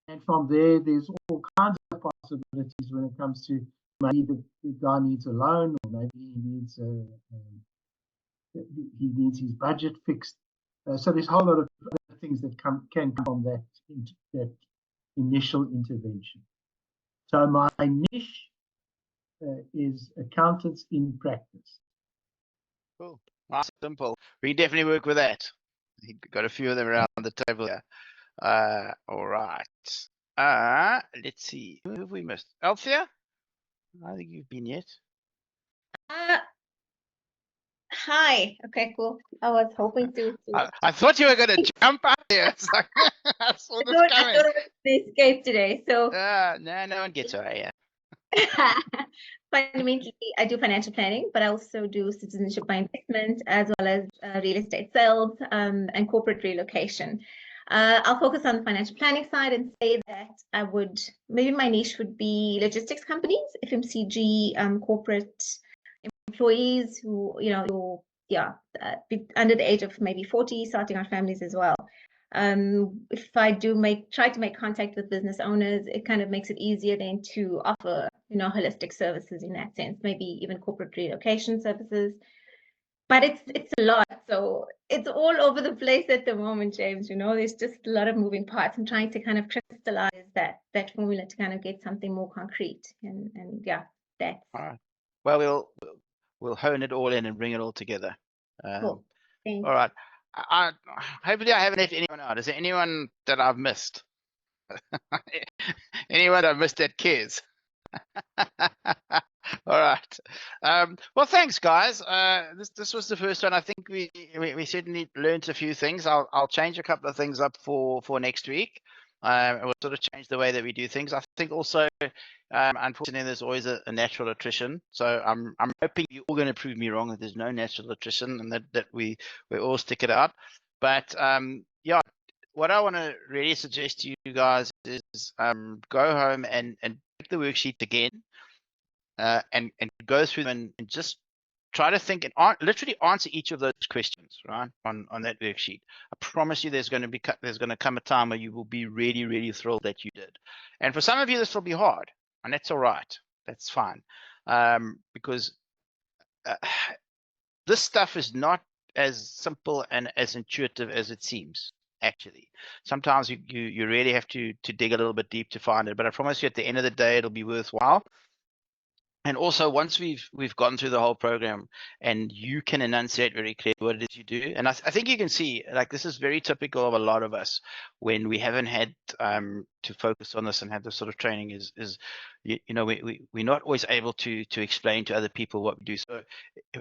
and from there, there's all kinds of possibilities when it comes to maybe the guy needs a loan, or maybe he needs his budget fixed. So there's a whole lot of other things that can come from that initial intervention. So my niche is accountants in practice. Cool. Nice, simple. We can definitely work with that. You've got a few of them around the table here. All right. Let's see. Who have we missed? Althea? I don't think you've been yet. Hi. Okay, cool. I was hoping to. I thought you were going to jump out there. It's like, I saw this I coming. thought I was going to escape today. So No one gets away. Yeah. fundamentally, I do financial planning, but I also do citizenship by investment as well as real estate sales and corporate relocation. I'll focus on the financial planning side and say that maybe my niche would be logistics companies, FMCG, corporate employees who, under the age of maybe 40, starting our families as well. If I do try to make contact with business owners, it kind of makes it easier then to offer, holistic services in that sense, maybe even corporate relocation services. But it's a lot, so it's all over the place at the moment, James. There's just a lot of moving parts. I'm trying to kind of crystallize that formula to kind of get something more concrete, and yeah, that's all right. Well, we'll hone it all in and bring it all together. cool. Thanks. All right. Hopefully I haven't left anyone out. Is there anyone that I've missed? Anyone I've missed that cares? All right. Well, thanks, guys. This was the first one. I think we certainly learned a few things. I'll change a couple of things up for next week. We'll sort of change the way that we do things. I think also, unfortunately, there's always a natural attrition. So I'm hoping you're all going to prove me wrong that there's no natural attrition and that we all stick it out. But yeah, what I want to really suggest to you guys is go home and take the worksheet again and go through them and just try to think and literally answer each of those questions, right, on that worksheet. I promise you there's going to come a time where you will be really, really thrilled that you did. And for some of you, this will be hard, and that's all right. That's fine. Because this stuff is not as simple and as intuitive as it seems, actually. Sometimes you really have to dig a little bit deep to find it, but I promise you at the end of the day, it'll be worthwhile. And also, once we've gone through the whole program and you can enunciate very clearly what it is you do, and I think you can see, like, this is very typical of a lot of us when we haven't had to focus on this and have this sort of training is you know, we're not always able to explain to other people what we do. So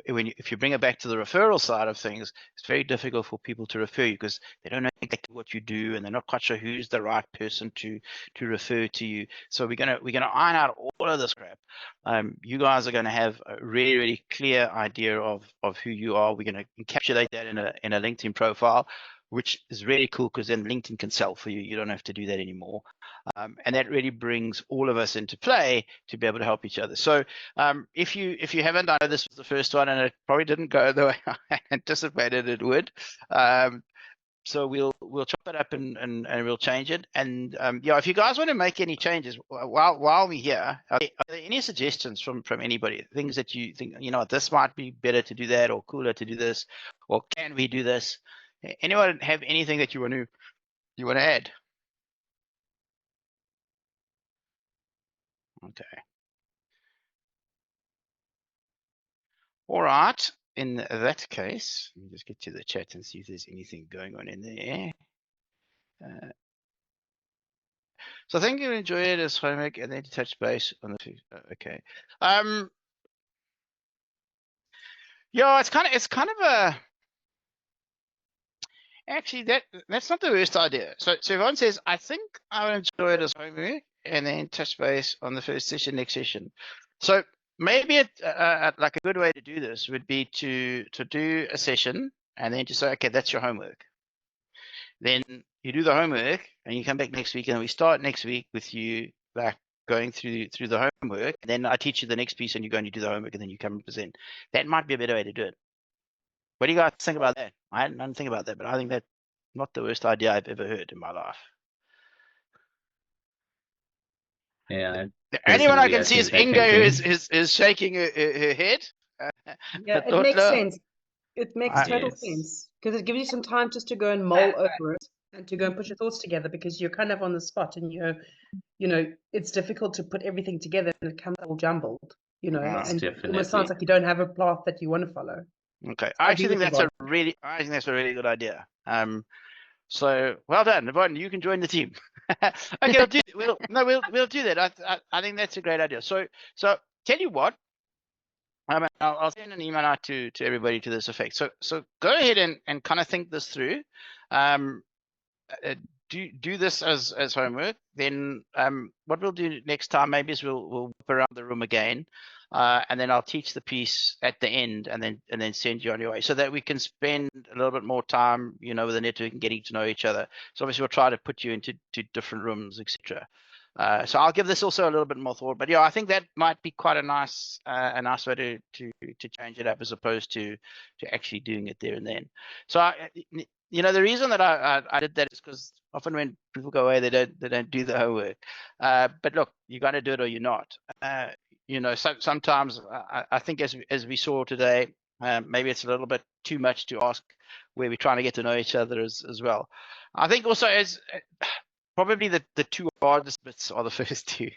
if you bring it back to the referral side of things, it's very difficult for people to refer you because they don't know exactly what you do and they're not quite sure who's the right person to refer to you. So we're gonna iron out all of this crap. You guys are going to have a really, really clear idea of who you are. We're going to encapsulate that in a LinkedIn profile, which is really cool because then LinkedIn can sell for you. You don't have to do that anymore. And that really brings all of us into play to be able to help each other. So if you haven't, I know this was the first one and it probably didn't go the way I anticipated it would. So we'll chop it up and we'll change it. And yeah, if you guys want to make any changes while we're here, are there any suggestions from anybody? Things that you think, you know, this might be better to do that, or cooler to do this, or can we do this? Anyone have anything that you want to add? Okay. All right. In that case, let me just get to the chat and see if there's anything going on in there. So I think you enjoy it as homework and then to touch base on the okay. Yeah, it's kind of a actually that's not the worst idea. So everyone says I think I would enjoy it as homework and then touch base on the first session next session. So maybe like a good way to do this would be to do a session and then to say, okay, that's your homework. Then you do the homework and you come back next week and we start next week with you like going through the homework. And then I teach you the next piece and you go and you do the homework and then you come and present. That might be a better way to do it. What do you guys think about that? I didn't think about that, but I think that's not the worst idea I've ever heard in my life. Yeah. The only one I can see is Ingo who is shaking her head. Yeah, it makes sense. It makes total sense because it gives you some time just to go and mull over it and to go and put your thoughts together, because you're kind of on the spot and you know, it's difficult to put everything together and it comes all jumbled, you know, and it almost sounds like you don't have a path that you want to follow. Okay, I actually think that's a really good idea. So well done, Yvonne. You can join the team. Okay, we'll do that. I think that's a great idea. So tell you what, I'll send an email out to everybody to this effect. So go ahead and kind of think this through. Do this as homework. Then what we'll do next time maybe is we'll whip around the room again, and then I'll teach the piece at the end, and then send you on your way, so that we can spend a little bit more time, you know, with the network and getting to know each other. So obviously we'll try to put you into different rooms, etc. So I'll give this also a little bit more thought, but yeah, I think that might be quite a nice way to change it up as opposed to actually doing it there and then. So you know, the reason that I did that is because often when people go away, they don't do the homework. But look, you got to do it or you're not. You know, sometimes I think as we saw today, maybe it's a little bit too much to ask where we're trying to get to know each other as well. I think also as probably the two hardest bits are the first two.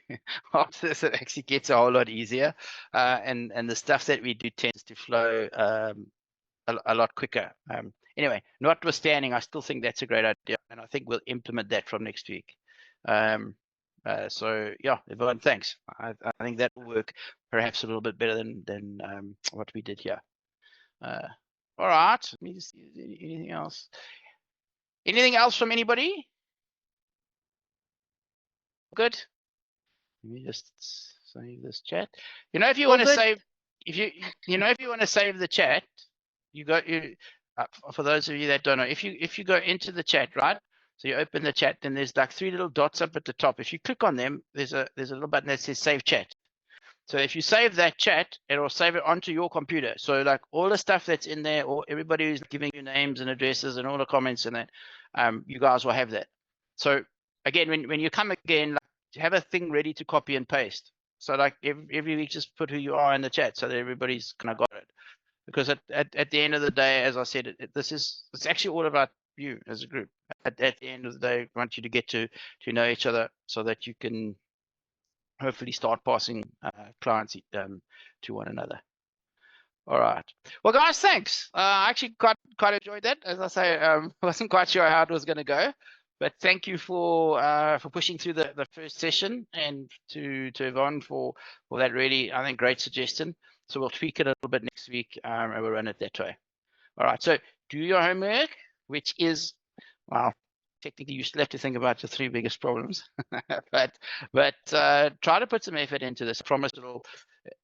After this, it actually gets a whole lot easier, and the stuff that we do tends to flow a lot quicker. Anyway, notwithstanding, I still think that's a great idea, and I think we'll implement that from next week. So yeah, everyone, thanks. I think that will work perhaps a little bit better than what we did here. All right, let me just see anything else. Anything else from anybody? Good. Let me just save this chat. You know, if you want to save, if you want to save the chat, for those of you that don't know, if you go into the chat, right? So you open the chat, then there's like 3 little dots up at the top. If you click on them, there's a little button that says save chat. So if you save that chat, it'll save it onto your computer. So like all the stuff that's in there, or everybody who's giving you names and addresses and all the comments in that, you guys will have that. So again, when you come again, like, have a thing ready to copy and paste. So like every week, just put who you are in the chat so that everybody's kind of got it. Because at the end of the day, as I said, it's actually all about you as a group. At the end of the day, I want you to get to know each other so that you can hopefully start passing clients to one another. All right. Well, guys, thanks. I actually quite enjoyed that. As I say, wasn't quite sure how it was going to go, But thank you for pushing through the first session, and to Yvonne for that really, I think, great suggestion. So we'll tweak it a little bit next week, and we'll run it that way. All right. So do your homework, which is, well, technically you still have to think about your 3 biggest problems, but try to put some effort into this. I promise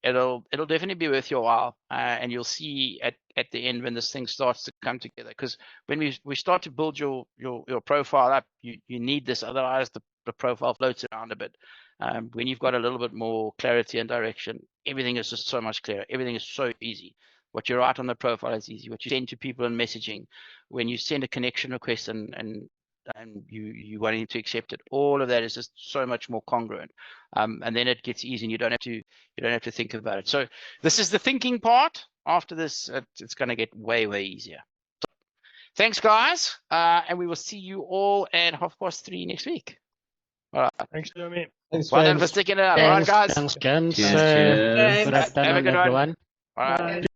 it'll definitely be worth your while, and you'll see at the end when this thing starts to come together. Because when we start to build your profile up, you need this, otherwise the profile floats around a bit. When you've got a little bit more clarity and direction, everything is just so much clearer. Everything is so easy. What you write on the profile is easy. What you send to people in messaging, when you send a connection request and you wanting to accept it, all of that is just so much more congruent, and then it gets easy, and you don't have to think about it. So this is the thinking part. After this, it's going to get way easier. So, thanks, guys, and we will see you all at 3:30 next week. All right. Thanks, Jeremy. Thanks, Well done for James. sticking it out. All right, guys. Thanks, James. Cheers. Good afternoon, Have a good one. everyone. All right.